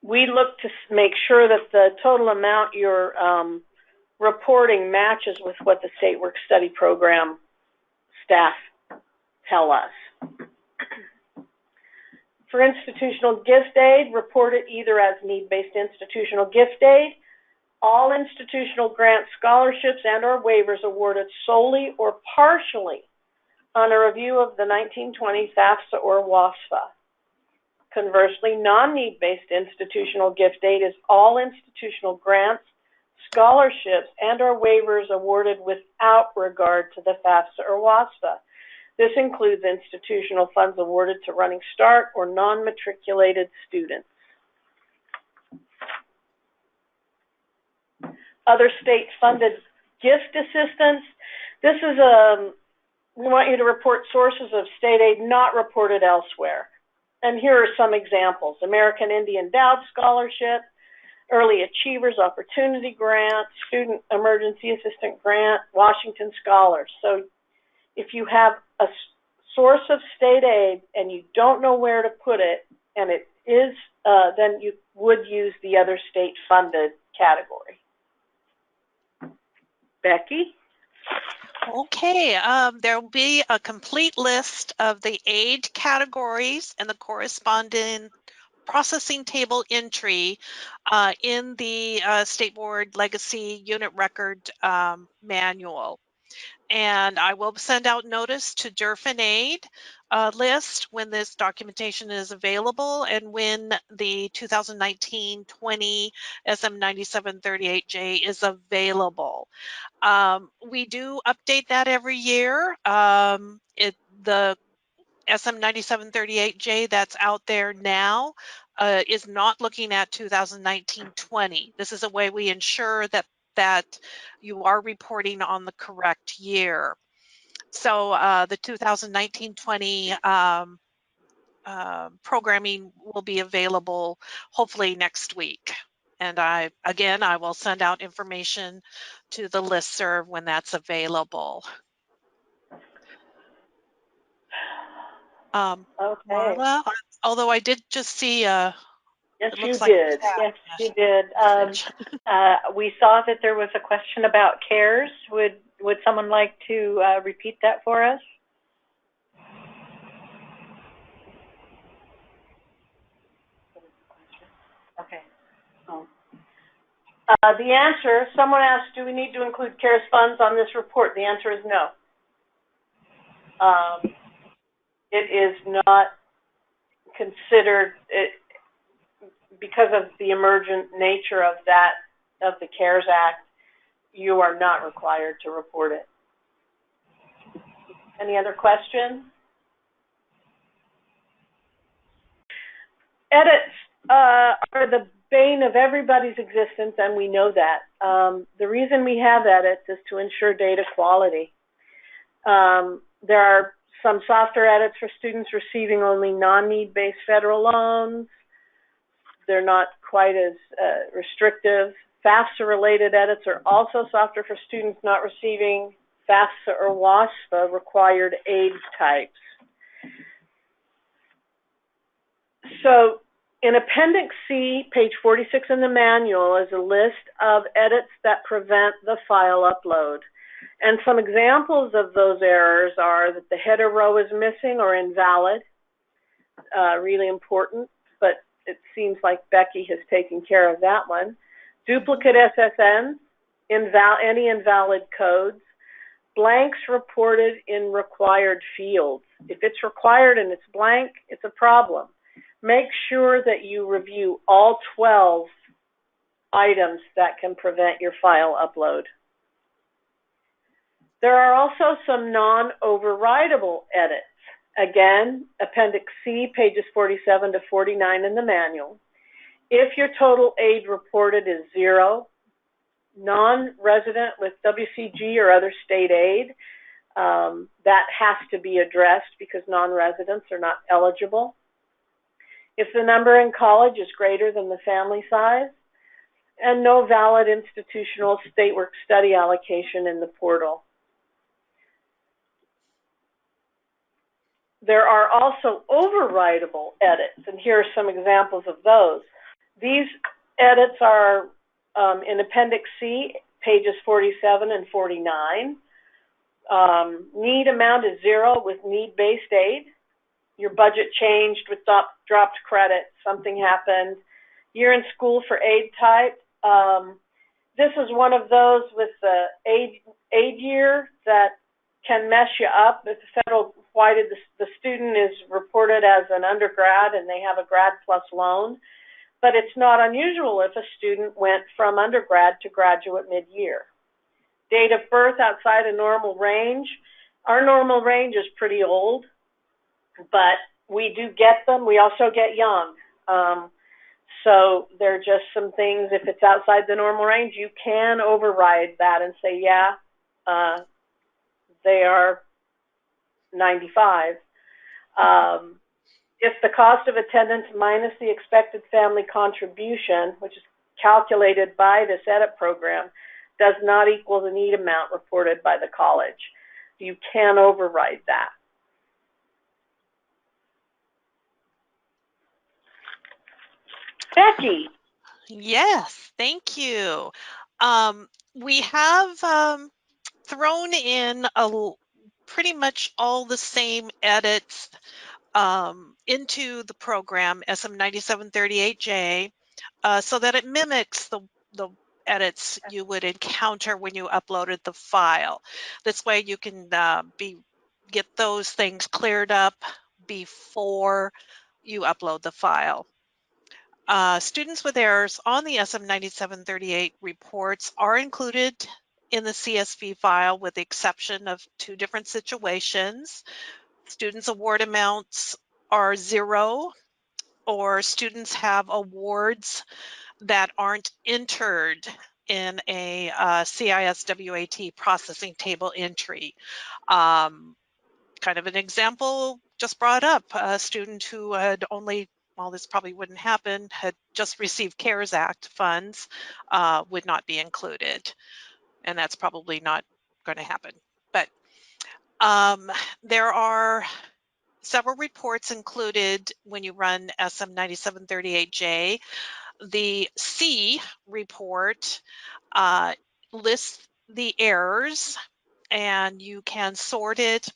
We look to make sure that the total amount you're reporting matches with what the State Work Study Program staff tell us. For institutional gift aid, report it either as need-based institutional gift aid, all institutional grant scholarships and or waivers awarded solely or partially on a review of the 1920 FAFSA or WASPA. Conversely, non-need-based institutional gift aid is all institutional grants, scholarships, and or waivers awarded without regard to the FAFSA or WASPA. This includes institutional funds awarded to Running Start or non-matriculated students. Other state-funded gift assistance. This is we want you to report sources of state aid not reported elsewhere. And here are some examples: American Indian Endowed Scholarship, Early Achievers Opportunity Grant, Student Emergency Assistant Grant, Washington Scholars. So if you have a source of state aid and you don't know where to put it, and it is, then you would use the other state-funded category. Becky? Okay, there will be a complete list of the aid categories and the corresponding processing table entry in the State Board Legacy Unit Record Manual. And I will send out notice to DERF and aid list when this documentation is available and when the 2019-20 SM9738J is available. We do update that every year. The SM9738J that's out there now is not looking at 2019-20. This is a way we ensure that you are reporting on the correct year. So the 2019-20 programming will be available hopefully next week. And I will send out information to the listserv when that's available. Okay. Marla, although I did just see Yes, it you looks like did. Yes, you did. We saw that there was a question about CARES. Would someone like to repeat that for us? Okay. Oh. The answer, someone asked, do we need to include CARES funds on this report? The answer is no. It is not considered, because of the emergent nature of the CARES Act, you are not required to report it. Any other questions? Edits are the bane of everybody's existence, and we know that. The reason we have edits is to ensure data quality. There are some softer edits for students receiving only non-need-based federal loans. They're not quite as restrictive. FAFSA-related edits are also softer for students not receiving FAFSA or WASP required aid types. So in Appendix C, page 46 in the manual, is a list of edits that prevent the file upload. And some examples of those errors are that the header row is missing or invalid, really important, but it seems like Becky has taken care of that one. Duplicate SSNs, any invalid codes, blanks reported in required fields. If it's required and it's blank, it's a problem. Make sure that you review all 12 items that can prevent your file upload. There are also some non-overridable edits. Again, Appendix C, pages 47 to 49 in the manual. If your total aid reported is 0, non-resident with WCG or other state aid, that has to be addressed because non-residents are not eligible. If the number in college is greater than the family size, and no valid institutional state work study allocation in the portal. There are also overridable edits, and here are some examples of those. These edits are in Appendix C, pages 47 and 49. Need amount is 0 with need-based aid. Your budget changed with dropped credit, something happened. Year in school for aid type. This is one of those with the aid year that can mess you up. If the federal the student is reported as an undergrad and they have a grad plus loan, but it's not unusual if a student went from undergrad to graduate mid-year. Date of birth outside a normal range. Our normal range is pretty old, but we do get them. We also get young. So there are just some things, if it's outside the normal range, you can override that and say, yeah, they are 95. If the cost of attendance minus the expected family contribution, which is calculated by this edit program, does not equal the need amount reported by the college, you can override that. Becky. Yes, thank you. We have thrown in pretty much all the same edits into the program SM9738J so that it mimics the edits you would encounter when you uploaded the file. This way you can get those things cleared up before you upload the file. Students with errors on the SM9738 reports are included in the CSV file with the exception of 2 different situations. Students' award amounts are 0, or students have awards that aren't entered in a CISWAT processing table entry. Kind of an example just brought up, a student who had only, well, this probably wouldn't happen, had just received CARES Act funds would not be included. And that's probably not going to happen. But there are several reports included when you run SM9738J. The C report lists the errors, and you can sort it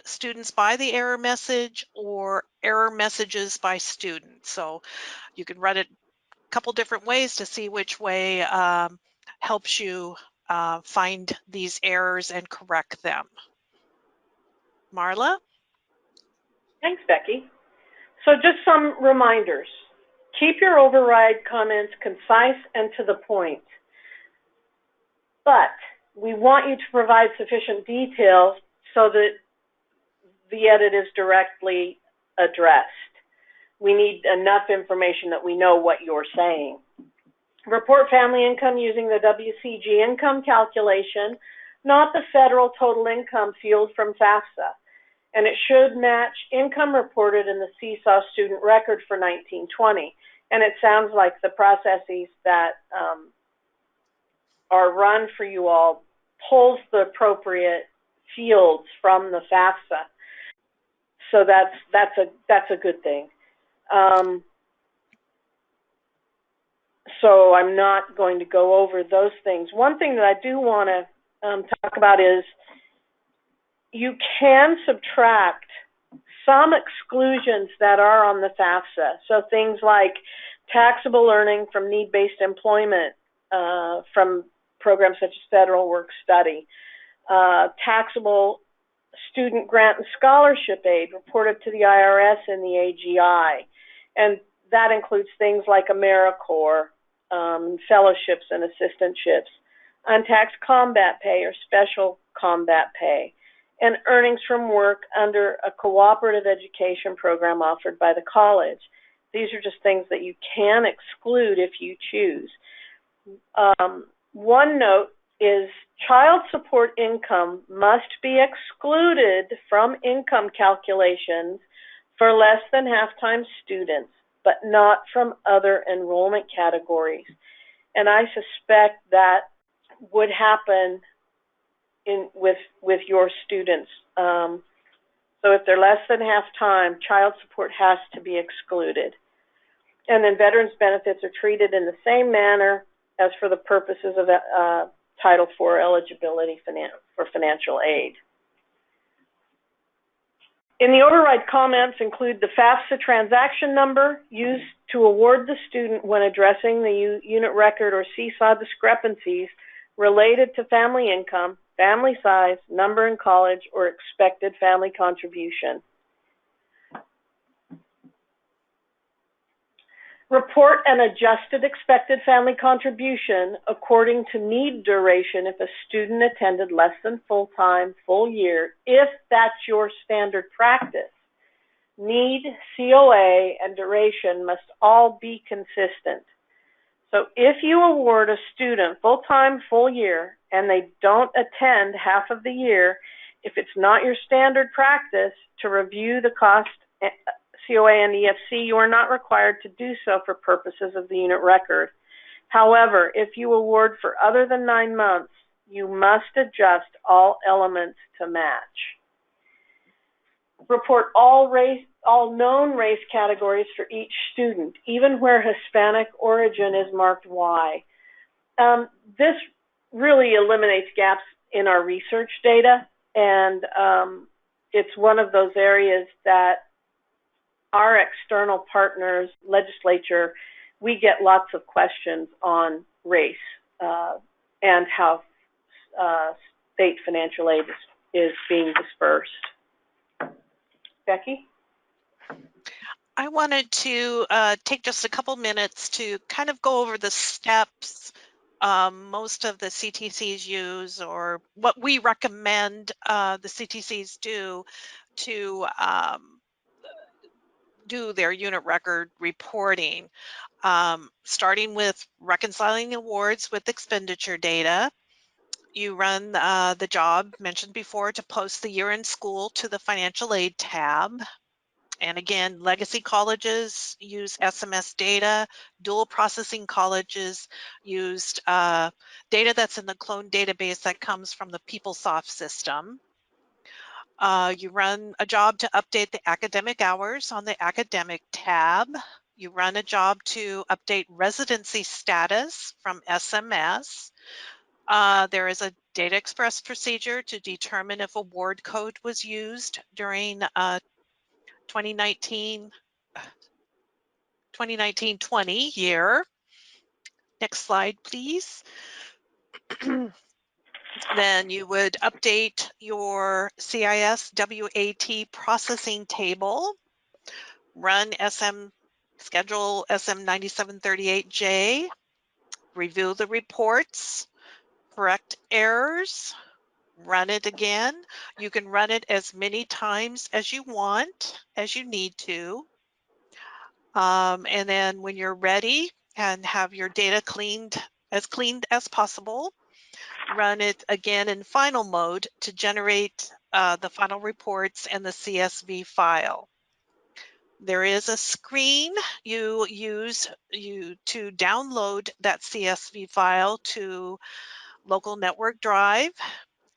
students by the error message or error messages by student. So you can run it a couple different ways to see which way helps you find these errors and correct them. Marla? Thanks, Becky. So just some reminders. Keep your override comments concise and to the point. But we want you to provide sufficient detail so that the edit is directly addressed. We need enough information that we know what you're saying. Report family income using the WCG income calculation, not the federal total income field from FAFSA. And it should match income reported in the Seesaw student record for 1920. And it sounds like the processes that are run for you all pulls the appropriate fields from the FAFSA. So that's a good thing. So I'm not going to go over those things. One thing that I do want to talk about is you can subtract some exclusions that are on the FAFSA. So things like taxable earning from need-based employment from programs such as federal work study, taxable student grant and scholarship aid reported to the IRS and the AGI. And that includes things like AmeriCorps, fellowships and assistantships, untaxed combat pay or special combat pay, and earnings from work under a cooperative education program offered by the college. These are just things that you can exclude if you choose. One note is child support income must be excluded from income calculations for less than half-time students, but not from other enrollment categories. And I suspect that would happen with your students. So if they're less than half-time, child support has to be excluded. And then veterans benefits are treated in the same manner as for the purposes of Title IV eligibility for financial aid. In the override comments include the FAFSA transaction number used to award the student when addressing the unit record or Seesaw discrepancies related to family income, family size, number in college, or expected family contribution. Report an adjusted expected family contribution according to need duration if a student attended less than full-time, full year, if that's your standard practice. Need, COA, and duration must all be consistent. So if you award a student full-time, full year, and they don't attend half of the year, if it's not your standard practice to review the cost COA and EFC, you are not required to do so for purposes of the unit record. However, if you award for other than 9 months, you must adjust all elements to match. Report all known race categories for each student, even where Hispanic origin is marked Y. This really eliminates gaps in our research data, and it's one of those areas that our external partners, legislature, we get lots of questions on race and how state financial aid is being dispersed. Becky? I wanted to take just a couple minutes to kind of go over the steps most of the CTCs use, or what we recommend the CTCs do to do their unit record reporting, starting with reconciling awards with expenditure data. You run the job mentioned before to post the year in school to the financial aid tab. And again, legacy colleges use SMS data. Dual processing colleges used data that's in the cloned database that comes from the PeopleSoft system. You run a job to update the academic hours on the academic tab. You run a job to update residency status from SMS. There is a data express procedure to determine if award code was used during 2019-20 year. Next slide, please. Then you would update your CIS WAT processing table, run schedule SM9738J, review the reports, correct errors, run it again. You can run it as many times as you want, as you need to. And then when you're ready and have your data cleaned as possible, run it again in final mode to generate the final reports and the CSV file. There is a screen you use to download that CSV file to local network drive,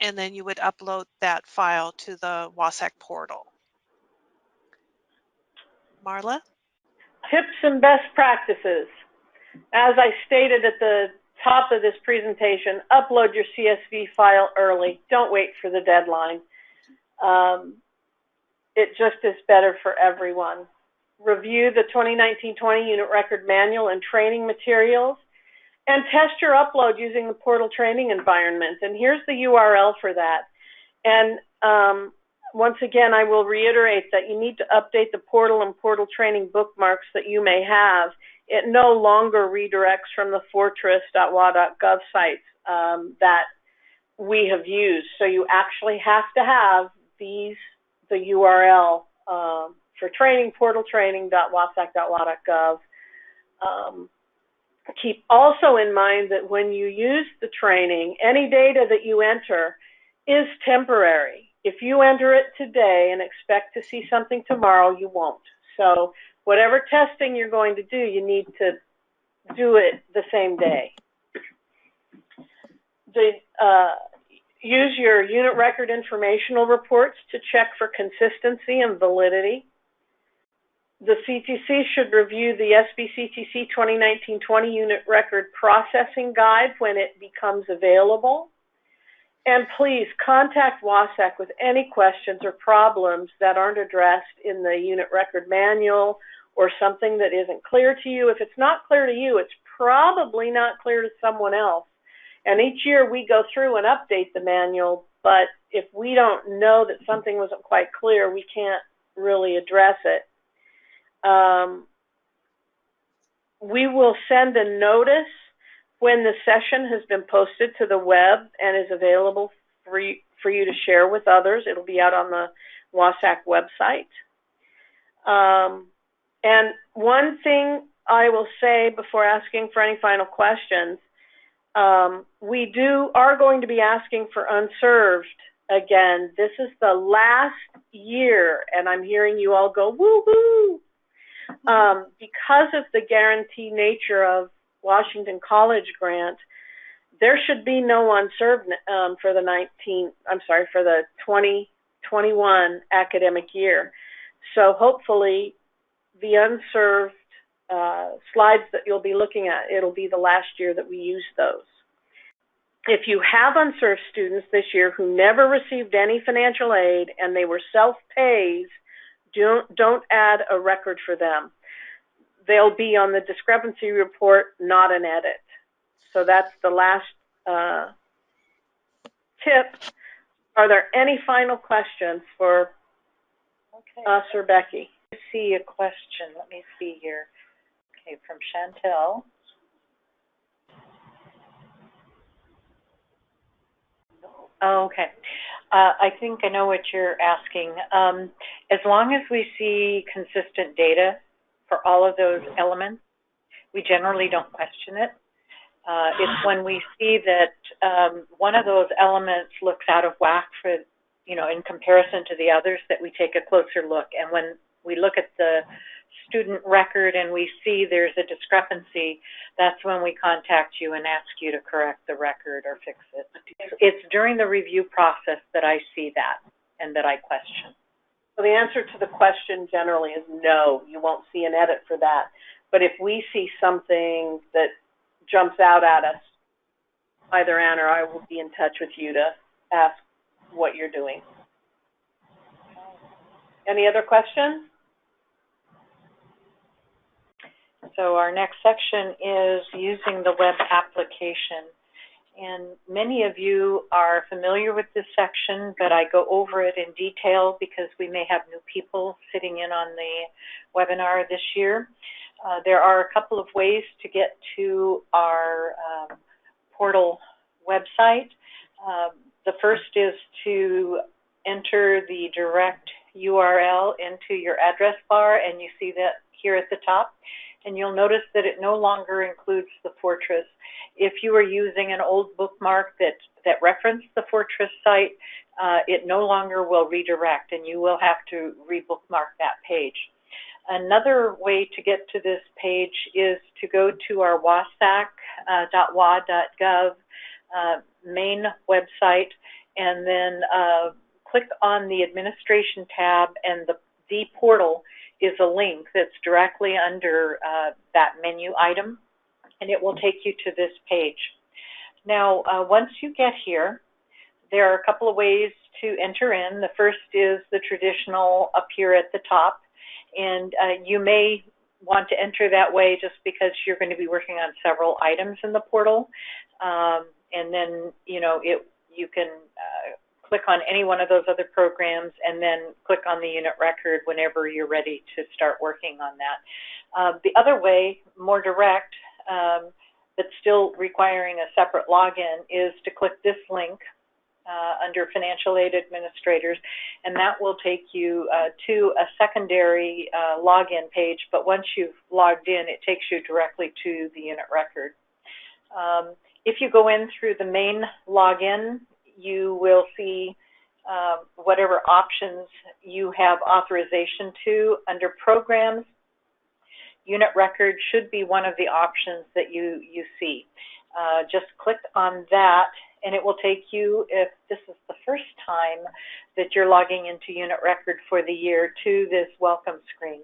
and then you would upload that file to the WASP portal. Marla? Tips and best practices. As I stated at the top of this presentation, upload your CSV file early. Don't wait for the deadline. It just is better for everyone. Review the 2019-20 unit record manual and training materials, and test your upload using the portal training environment. And here's the URL for that. And once again, I will reiterate that you need to update the portal and portal training bookmarks that you may have. It no longer redirects from the fortress.wa.gov sites that we have used. So you actually have to have the URL for training, portaltraining.wasac.wa.gov. Keep also in mind that when you use the training, any data that you enter is temporary. If you enter it today and expect to see something tomorrow, you won't. So whatever testing you're going to do, you need to do it the same day. Use your unit record informational reports to check for consistency and validity. The CTC should review the SBCTC 2019-20 unit record processing guide when it becomes available. And please contact WASAC with any questions or problems that aren't addressed in the unit record manual or something that isn't clear to you. If it's not clear to you, it's probably not clear to someone else. And each year we go through and update the manual, but if we don't know that something wasn't quite clear, we can't really address it. We will send a notice when the session has been posted to the web and is available for you to share with others. It'll be out on the WASAC website. And one thing I will say before asking for any final questions, we are going to be asking for unserved again. This is the last year, and I'm hearing you all go, woo-hoo! Because of the guarantee nature of Washington College grant, there should be no unserved for the 2021 academic year. So hopefully the unserved slides that you'll be looking at, it'll be the last year that we use those. If you have unserved students this year who never received any financial aid and they were self-pays, don't add a record for them. They'll be on the discrepancy report, not an edit. So that's the last tip. Are there any final questions for us or Becky? I see a question. Let me see here. Okay, from Chantel. Oh, okay. I think I know what you're asking. As long as we see consistent data for all of those elements, we generally don't question it. It's when we see that one of those elements looks out of whack for, in comparison to the others, that we take a closer look. And when we look at the student record and we see there's a discrepancy, that's when we contact you and ask you to correct the record or fix it. It's during the review process that I see that. and that I question. So the answer to the question generally is no, you won't see an edit for that. But if we see something that jumps out at us, either Ann or I will be in touch with you to ask what you're doing. Any other questions? So our next section is using the web application. And many of you are familiar with this section, but I go over it in detail because we may have new people sitting in on the webinar this year. There are a couple of ways to get to our portal website. The first is to enter the direct URL into your address bar, and you see that here at the top. And you'll notice that it no longer includes the Fortress. If you are using an old bookmark that referenced the Fortress site, it no longer will redirect, and you will have to re-bookmark that page. Another way to get to this page is to go to our wasac.wa.gov main website, and then click on the administration tab, and the portal is a link that's directly under that menu item, and it will take you to this page. Now, once you get here, there are a couple of ways to enter in. The first is the traditional up here at the top, and you may want to enter that way just because you're going to be working on several items in the portal, and then you can click on any one of those other programs and then click on the unit record whenever you're ready to start working on that. The other way, more direct, but still requiring a separate login, is to click this link under Financial Aid Administrators, and that will take you to a secondary login page, but once you've logged in, it takes you directly to the unit record. If you go in through the main login, you will see whatever options you have authorization to. Under Programs, Unit Record should be one of the options that you see. Just click on that, and it will take you, if this is the first time that you're logging into Unit Record for the year, to this welcome screen.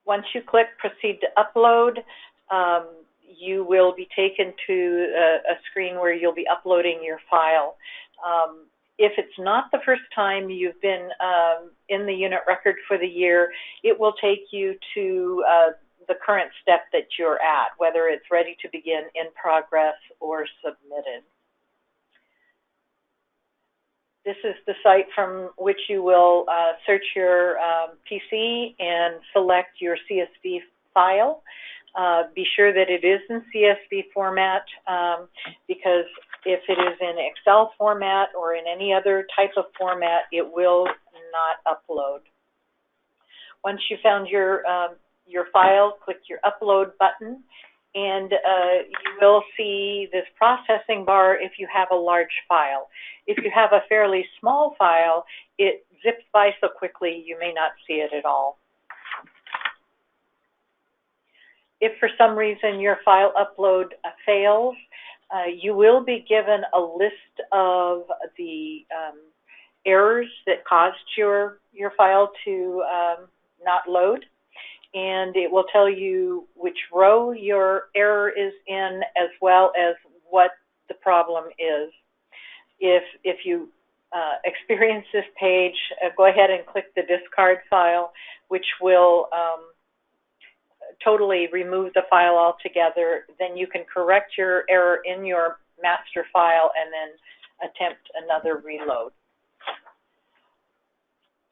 Once you click Proceed to Upload, you will be taken to a screen where you'll be uploading your file. If it's not the first time you've been in the unit record for the year, it will take you to the current step that you're at, whether it's ready to begin, in progress, or submitted. This is the site from which you will search your PC and select your CSV file. Be sure that it is in CSV format, because if it is in Excel format or in any other type of format, it will not upload. Once you found your file, click your Upload button, and you will see this processing bar if you have a large file. If you have a fairly small file, it zips by so quickly you may not see it at all. If for some reason your file upload fails, you will be given a list of the errors that caused your file to not load, and it will tell you which row your error is in, as well as what the problem is. If you experience this page, go ahead and click the discard file, which will totally remove the file altogether. Then you can correct your error in your master file and then attempt another reload.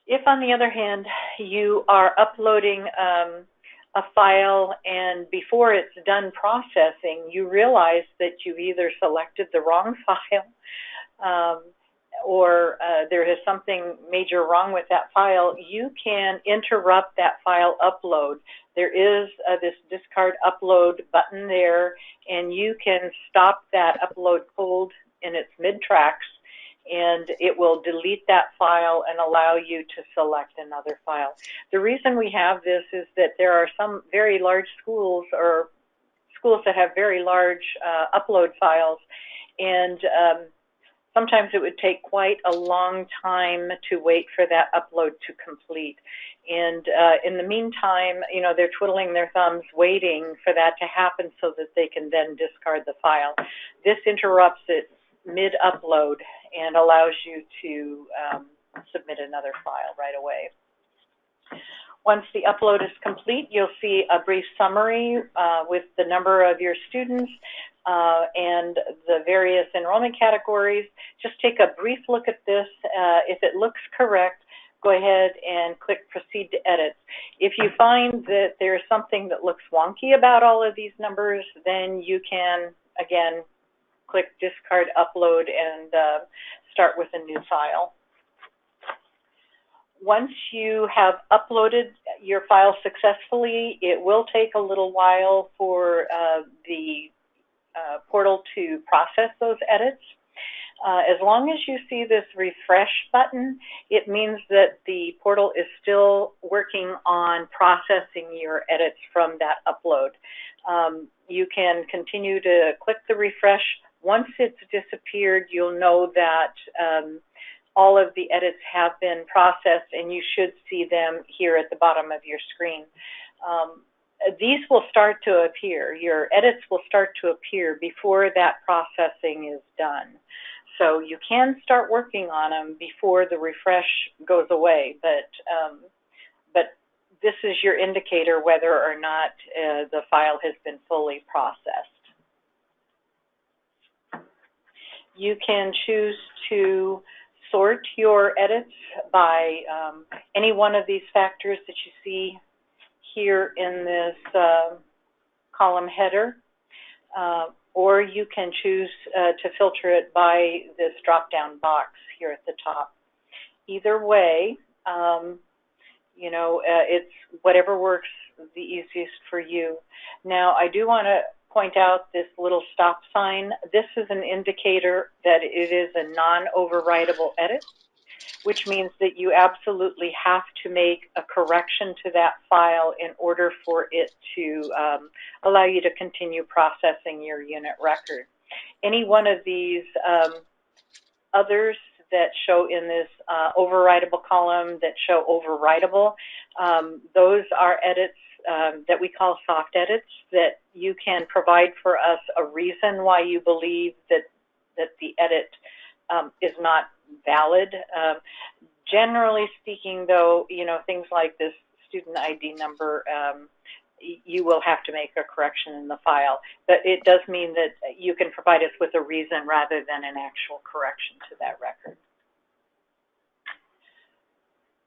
If, on the other hand, you are uploading a file and before it's done processing, you realize that you've either selected the wrong file or there is something major wrong with that file, you can interrupt that file upload. There is this discard upload button there, and you can stop that upload cold in its mid-tracks, and it will delete that file and allow you to select another file. The reason we have this is that there are some very large schools, or schools that have very large upload files, and sometimes it would take quite a long time to wait for that upload to complete. And in the meantime, you know, they're twiddling their thumbs waiting for that to happen so that they can then discard the file. This interrupts it mid-upload and allows you to submit another file right away. Once the upload is complete, you'll see a brief summary with the number of your students and the various enrollment categories. Just take a brief look at this. If it looks correct, go ahead and click Proceed to Edit. If you find that there's something that looks wonky about all of these numbers, then you can, again, click Discard Upload and start with a new file. Once you have uploaded your file successfully, it will take a little while for the portal to process those edits. As long as you see this refresh button, it means that the portal is still working on processing your edits from that upload. You can continue to click the refresh. Once it's disappeared, you'll know that all of the edits have been processed, and you should see them here at the bottom of your screen. These will start to appear. Your edits will start to appear before that processing is done. So you can start working on them before the refresh goes away, but this is your indicator whether or not the file has been fully processed. You can choose to sort your edits by any one of these factors that you see here in this column header, or you can choose to filter it by this drop-down box here at the top. Either way, you know, it's whatever works the easiest for you. Now, I do want to point out this little stop sign. This is an indicator that it is a non-overwritable edit, which means that you absolutely have to make a correction to that file in order for it to allow you to continue processing your unit record. Any one of these others that show in this overwritable column that show overwritable, those are edits that we call soft edits that you can provide for us a reason why you believe that the edit is not valid. Generally speaking, though, you know, things like this student ID number, you will have to make a correction in the file. But it does mean that you can provide us with a reason rather than an actual correction to that record.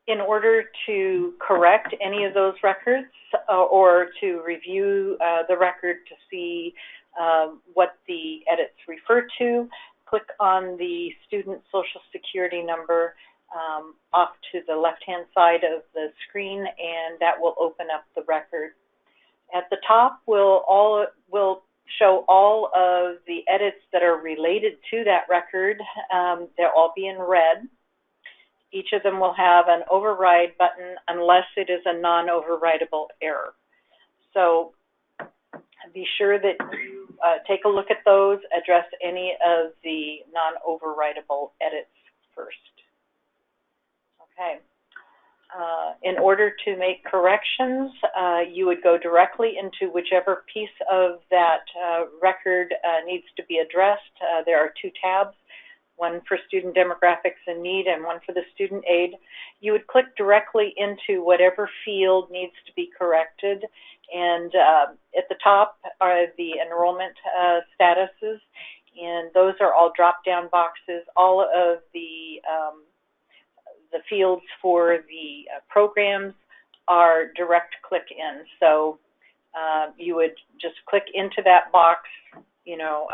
In order to correct any of those records or to review the record to see what the edits refer to, click on the student Social Security number off to the left-hand side of the screen, and that will open up the record. At the top, will show all of the edits that are related to that record. They'll all be in red. Each of them will have an override button unless it is a non-overwritable error. So be sure that you take a look at those, address any of the non-overwritable edits first. Okay. In order to make corrections, you would go directly into whichever piece of that record needs to be addressed. There are two tabs, one for student demographics and need and one for the student aid. You would click directly into whatever field needs to be corrected, and at the top are the enrollment statuses, and those are all drop-down boxes. All of the fields for the programs are direct click in, so you would just click into that box, you know,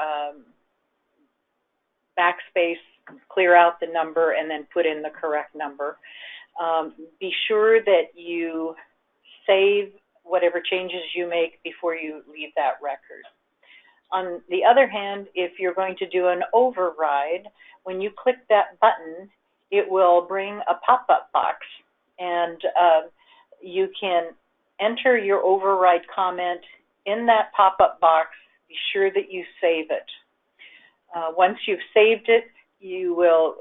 backspace, clear out the number, and then put in the correct number. Be sure that you save whatever changes you make before you leave that record. On the other hand, if you're going to do an override, when you click that button, it will bring a pop-up box, and you can enter your override comment in that pop-up box. Be sure that you save it. Once you've saved it, you will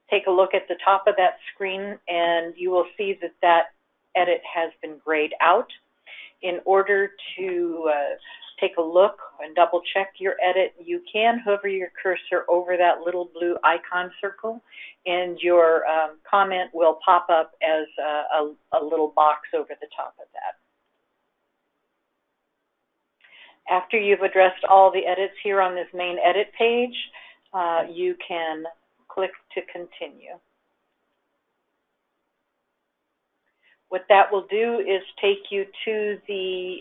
take a look at the top of that screen, and you will see that that edit has been grayed out. In order to take a look and double check your edit, you can hover your cursor over that little blue icon circle, and your comment will pop up as a little box over the top of that. After you've addressed all the edits here on this main edit page, you can click to continue. What that will do is take you to the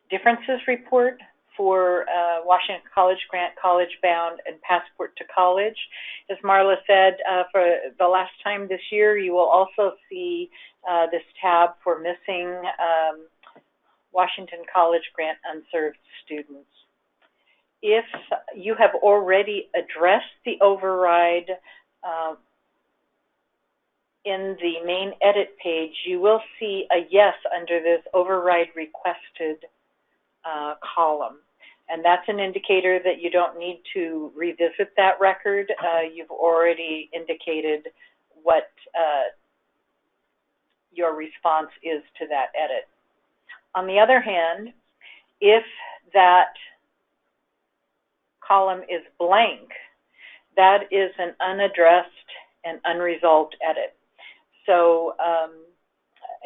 differences report for Washington College Grant, College Bound, and Passport to College. As Marla said, for the last time this year, you will also see this tab for missing Washington College Grant unserved students. If you have already addressed the override in the main edit page, you will see a yes under this override requested column. And that's an indicator that you don't need to revisit that record. You've already indicated what your response is to that edit. On the other hand, if that column is blank, that is an unaddressed and unresolved edit. So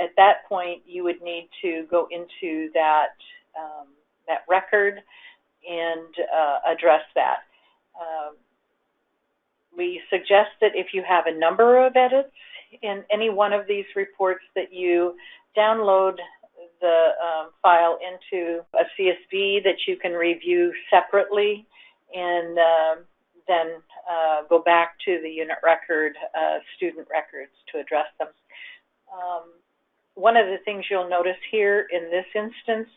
at that point, you would need to go into that, that record and address that. We suggest that if you have a number of edits in any one of these reports, that you download the file into a CSV that you can review separately, and then go back to the unit record, student records to address them. One of the things you'll notice here in this instance,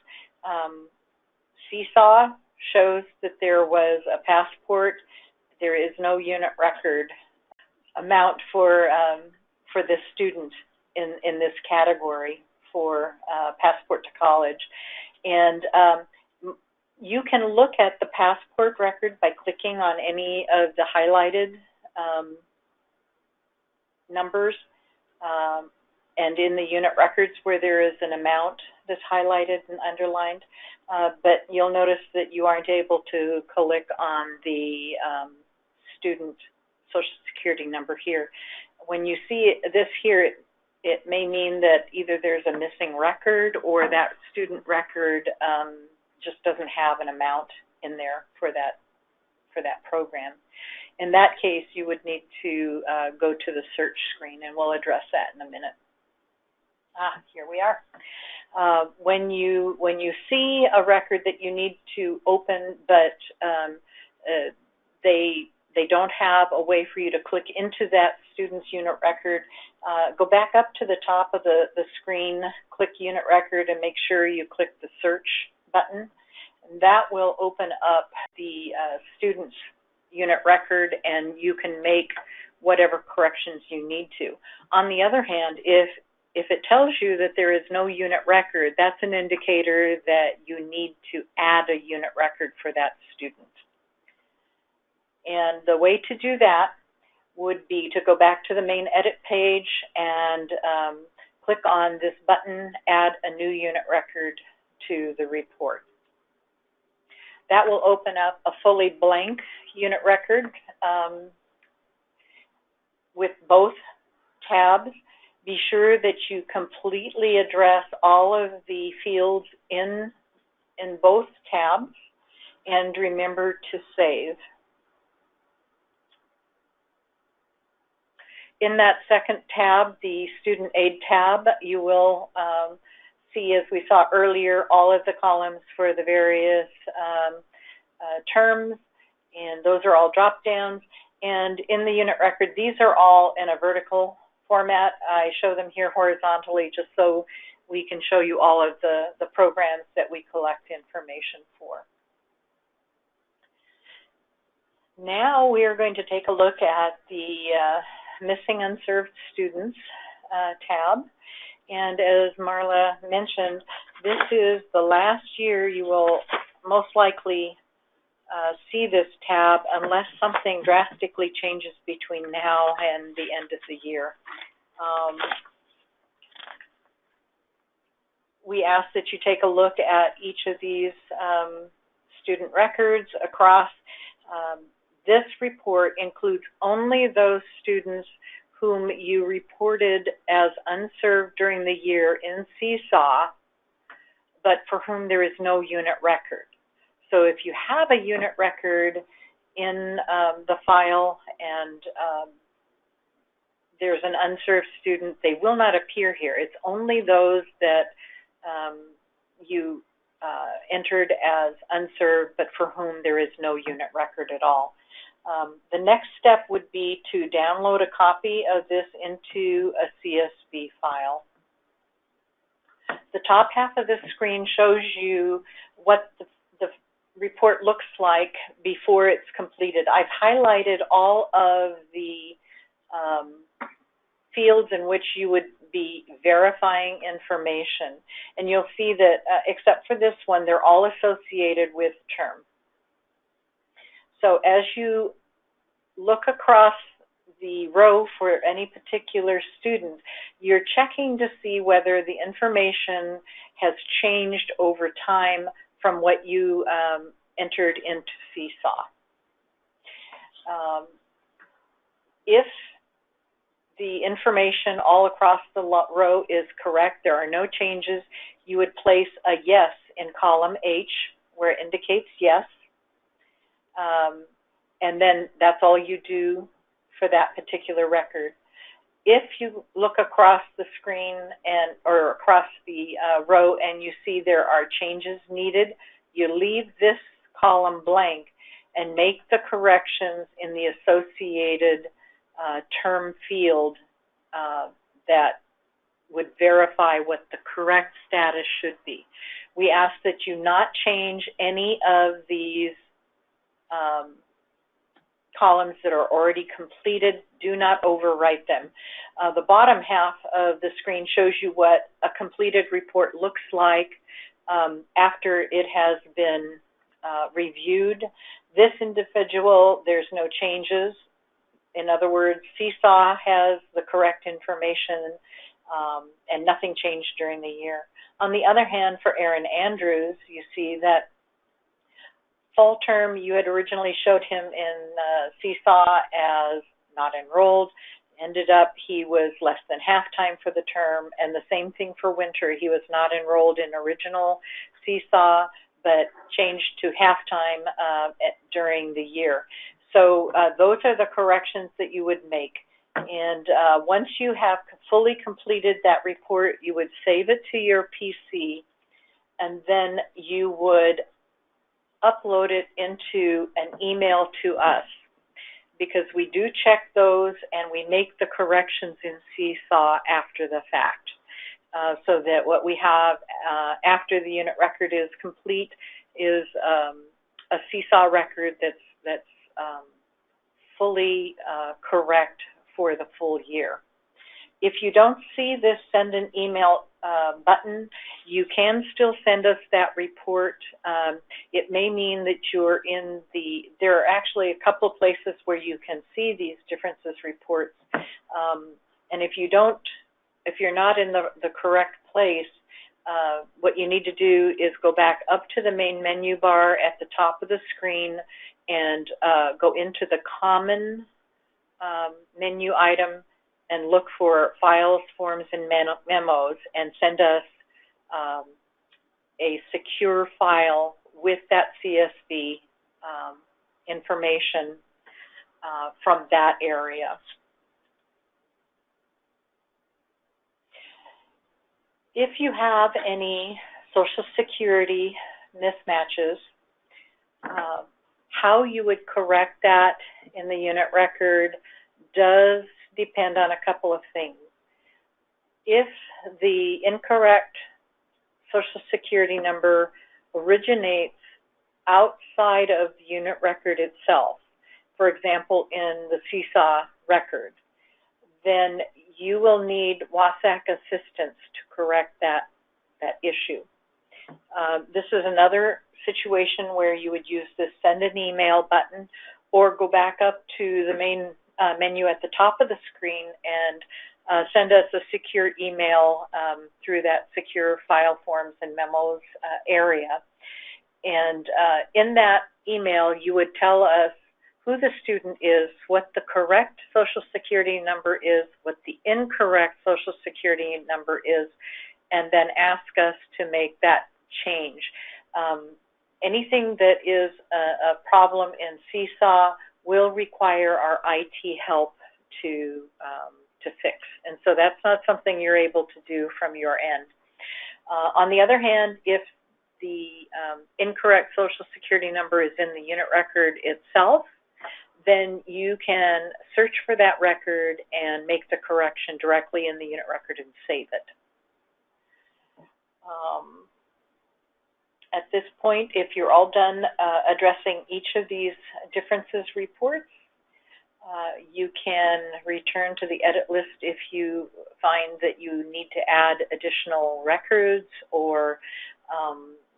Seesaw shows that there was a passport. There is no unit record amount for this student in this category for Passport to College. And you can look at the passport record by clicking on any of the highlighted numbers, and in the unit records where there is an amount that's highlighted and underlined. But you'll notice that you aren't able to click on the student Social Security number here. When you see this here, it may mean that either there's a missing record or that student record just doesn't have an amount in there for that program. In that case, you would need to go to the search screen, and we'll address that in a minute. Here we are. When you see a record that you need to open, but they don't have a way for you to click into that student's unit record, go back up to the top of the screen, click unit record, and make sure you click the search button. And that will open up the student's unit record, and you can make whatever corrections you need to. On the other hand, if it tells you that there is no unit record, that's an indicator that you need to add a unit record for that student. And the way to do that would be to go back to the main edit page and click on this button, Add a New Unit Record to the report. That will open up a fully blank unit record with both tabs. Be sure that you completely address all of the fields in both tabs, and remember to save. In that second tab, the Student Aid tab, you will see, as we saw earlier, all of the columns for the various terms, and those are all drop-downs. And in the unit record, these are all in a vertical format. I show them here horizontally just so we can show you all of the programs that we collect information for. Now we are going to take a look at the Missing Unserved Students tab. And as Marla mentioned, this is the last year you will most likely see this tab unless something drastically changes between now and the end of the year. We ask that you take a look at each of these student records across. This report includes only those students whom you reported as unserved during the year in Seesaw, but for whom there is no unit record. So if you have a unit record in the file and there's an unserved student, they will not appear here. It's only those that you entered as unserved, but for whom there is no unit record at all. The next step would be to download a copy of this into a CSV file. The top half of this screen shows you what the report looks like before it's completed. I've highlighted all of the fields in which you would be verifying information. And you'll see that, except for this one, they're all associated with term. So as you look across the row for any particular student, you're checking to see whether the information has changed over time from what you entered into Seesaw. If the information all across the row is correct, there are no changes, you would place a yes in column H where it indicates yes. And then that's all you do for that particular record. If you look across the screen or across the row and you see there are changes needed, you leave this column blank and make the corrections in the associated term field that would verify what the correct status should be. We ask that you not change any of these columns that are already completed. Do not overwrite them. The bottom half of the screen shows you what a completed report looks like after it has been reviewed. This individual, there's no changes. In other words, Seesaw has the correct information and nothing changed during the year. On the other hand, for Aaron Andrews, you see that fall term, you had originally showed him in Seesaw as not enrolled. Ended up, he was less than half-time for the term, and the same thing for winter. He was not enrolled in original Seesaw, but changed to half-time during the year. So those are the corrections that you would make. And once you have fully completed that report, you would save it to your PC, and then you would upload it into an email to us, because we do check those and we make the corrections in Seesaw after the fact, so that what we have after the unit record is complete is a Seesaw record that's fully correct for the full year. If you don't see this send an email button, you can still send us that report. It may mean that you're in there are actually a couple of places where you can see these differences reports. And if you're not in the correct place, what you need to do is go back up to the main menu bar at the top of the screen and go into the common menu item and look for files, forms, and memos, and send us a secure file with that CSV information from that area. If you have any Social Security mismatches, how you would correct that in the unit record does depend on a couple of things. If the incorrect Social Security number originates outside of the unit record itself, for example, in the Seesaw record, then you will need WASP assistance to correct that issue. This is another situation where you would use the send an email button or go back up to the main menu at the top of the screen and send us a secure email through that secure file forms and memos area. And in that email, you would tell us who the student is, what the correct Social Security number is, what the incorrect Social Security number is, and then ask us to make that change. Anything that is a problem in Seesaw will require our IT help to fix. And so that's not something you're able to do from your end. On the other hand, if the incorrect Social Security number is in the unit record itself, then you can search for that record and make the correction directly in the unit record and save it. At this point, if you're all done addressing each of these differences reports, you can return to the edit list if you find that you need to add additional records or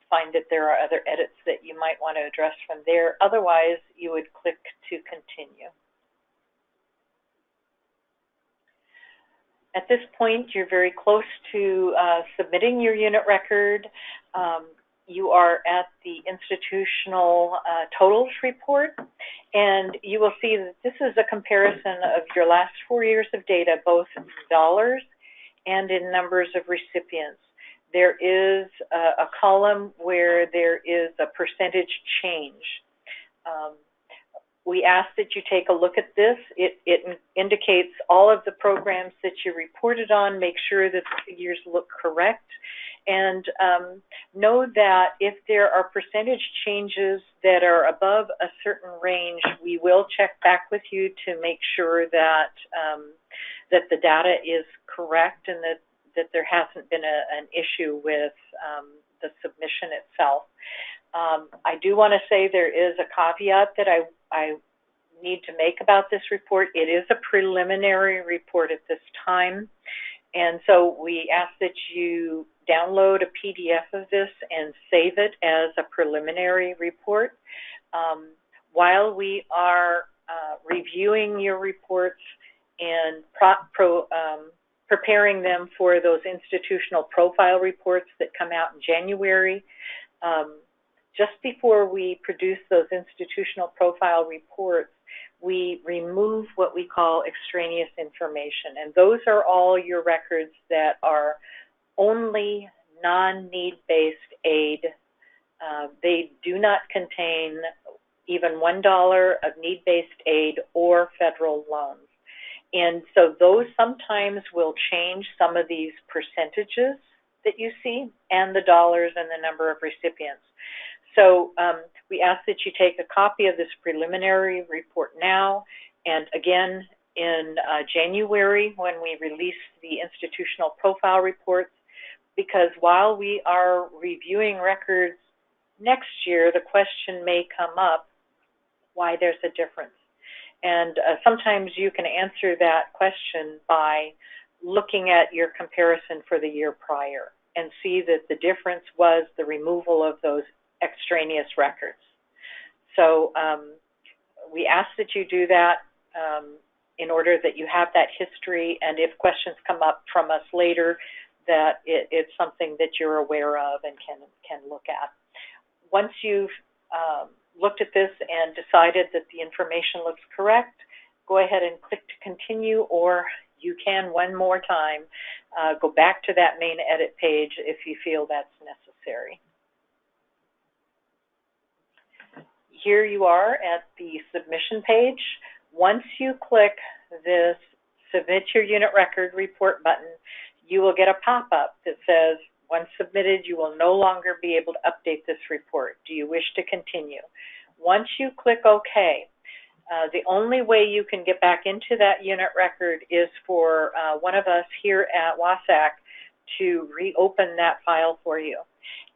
find that there are other edits that you might want to address from there. Otherwise, you would click to continue. At this point, you're very close to submitting your unit record. You are at the institutional totals report, and you will see that this is a comparison of your last 4 years of data, both in dollars and in numbers of recipients. There is a column where there is a percentage change. We ask that you take a look at this. It indicates all of the programs that you reported on. Make sure that the figures look correct. And know that if there are percentage changes that are above a certain range, we will check back with you to make sure that that the data is correct and that there hasn't been an issue with the submission itself. I do want to say there is a caveat that I need to make about this report. It is a preliminary report at this time, and so we ask that you download a PDF of this and save it as a preliminary report. While we are reviewing your reports and preparing them for those institutional profile reports that come out in January, just before we produce those institutional profile reports, we remove what we call extraneous information. And those are all your records that are only non-need-based aid. They do not contain even $1 of need-based aid or federal loans. And so those sometimes will change some of these percentages that you see and the dollars and the number of recipients. So we ask that you take a copy of this preliminary report now, and again in January when we release the institutional profile reports, because while we are reviewing records next year, the question may come up why there's a difference. And sometimes you can answer that question by looking at your comparison for the year prior and see that the difference was the removal of those extraneous records. So we ask that you do that in order that you have that history, and if questions come up from us later, that it's something that you're aware of and can look at. Once you've looked at this and decided that the information looks correct, go ahead and click to continue, or you can one more time go back to that main edit page if you feel that's necessary. Here you are at the submission page. Once you click this Submit Your Unit Record Report button, you will get a pop-up that says, once submitted, you will no longer be able to update this report. Do you wish to continue? Once you click OK, the only way you can get back into that unit record is for one of us here at WASAC to reopen that file for you.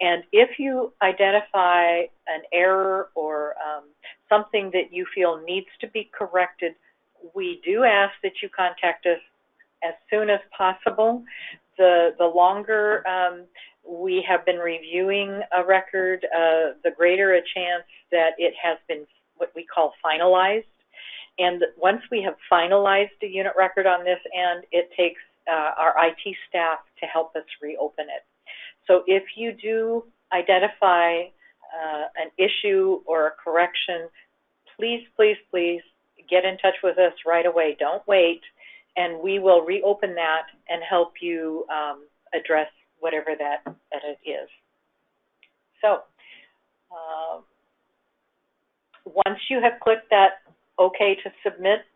And if you identify an error or something that you feel needs to be corrected, we do ask that you contact us as soon as possible. The longer we have been reviewing a record, the greater a chance that it has been what we call finalized. And once we have finalized a unit record on this end, it takes our IT staff to help us reopen it. So if you do identify an issue or a correction, please, please, please get in touch with us right away. Don't wait, and we will reopen that and help you address whatever that edit is. So once you have clicked that OK to submit,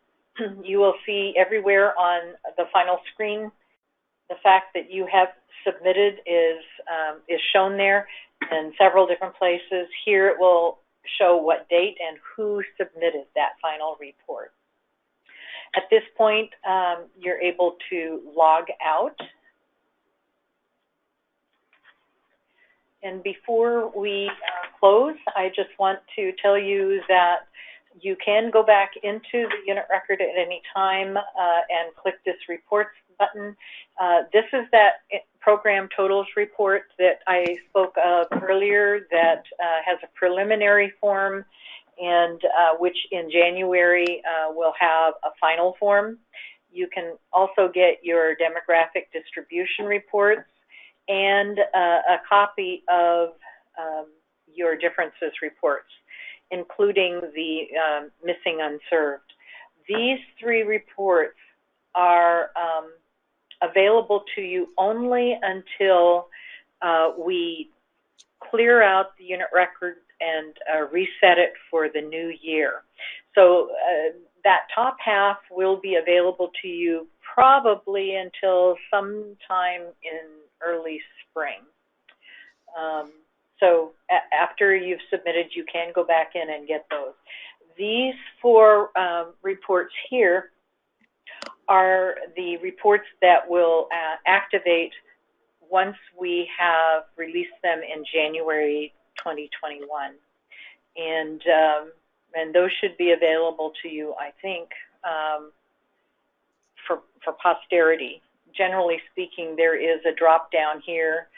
you will see everywhere on the final screen the fact that you have submitted is shown there in several different places. Here it will show what date and who submitted that final report. At this point, you're able to log out. And before we close, I just want to tell you that you can go back into the unit record at any time and click this reports button. This is that program totals report that I spoke of earlier that has a preliminary form and which in January will have a final form. You can also get your demographic distribution reports and a copy of your differences reports, including the missing unserved. These three reports are available to you only until we clear out the unit record and reset it for the new year. So that top half will be available to you probably until sometime in early spring. So after you've submitted, you can go back in and get those. These four reports here are the reports that will activate once we have released them in January 2021. And those should be available to you, I think, for posterity. Generally speaking, there is a drop down here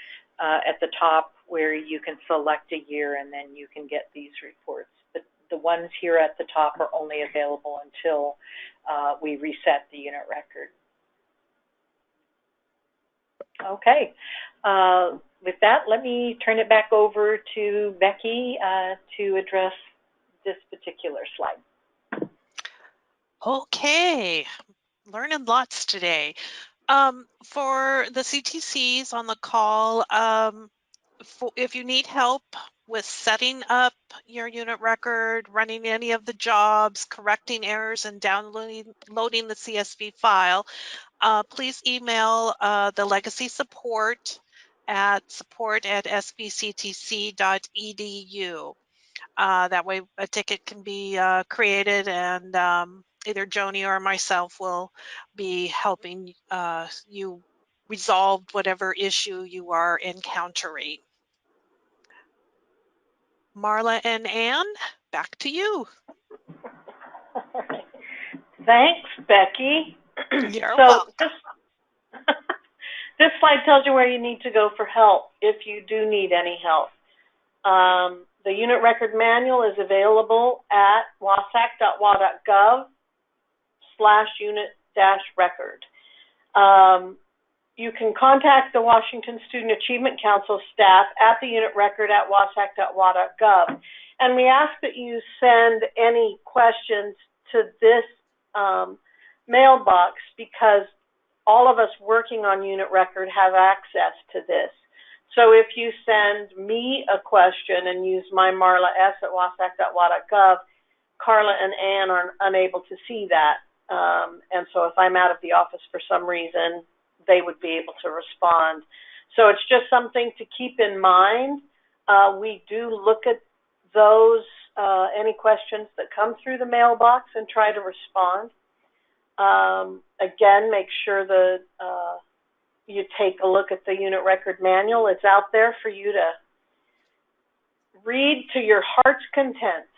at the top where you can select a year and then you can get these reports. But the ones here at the top are only available until we reset the unit record. Okay. With that, let me turn it back over to Becky to address this particular slide. Okay, learning lots today. For the CTCs on the call, if you need help with setting up your unit record, running any of the jobs, correcting errors, and downloading the CSV file, please email the legacy support at support@sbctc.edu. That way a ticket can be created and either Joni or myself will be helping you resolve whatever issue you are encountering. Marla and Ann, back to you. Thanks, Becky. You're welcome. This slide tells you where you need to go for help if you do need any help. The unit record manual is available at wasac.wa.gov/unit-record. You can contact the Washington Student Achievement Council staff at the unit record at wasac.wa.gov. And we ask that you send any questions to this mailbox because all of us working on unit record have access to this. So if you send me a question and use my Marla S at wasac.wa.gov, Carla and Ann are unable to see that. And so if I'm out of the office for some reason, they would be able to respond. So it's just something to keep in mind. We do look at those, any questions that come through the mailbox and try to respond. Again, make sure that you take a look at the unit record manual. It's out there for you to read to your heart's content.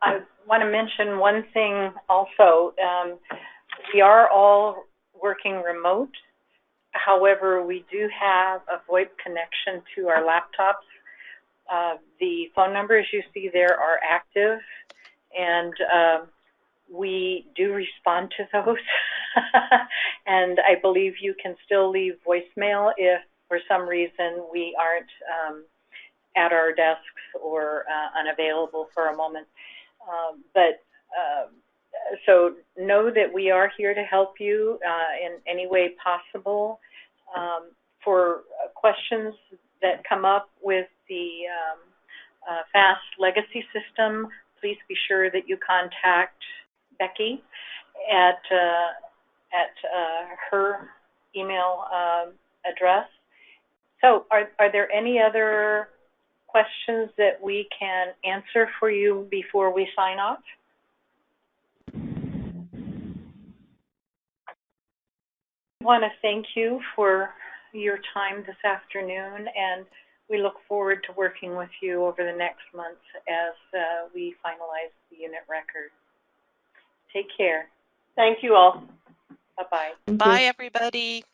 I want to mention one thing also. We are all working remote, However, we do have a VoIP connection to our laptops. The phone numbers you see there are active, and we do respond to those. And I believe you can still leave voicemail if for some reason we aren't at our desks or unavailable for a moment. So know that we are here to help you in any way possible. For questions that come up with the FAST legacy system, please be sure that you contact Becky at her email address. So are there any other questions that we can answer for you before we sign off? I want to thank you for your time this afternoon, and we look forward to working with you over the next months as we finalize the unit record. Take care. Thank you all. Bye-bye. Bye, everybody.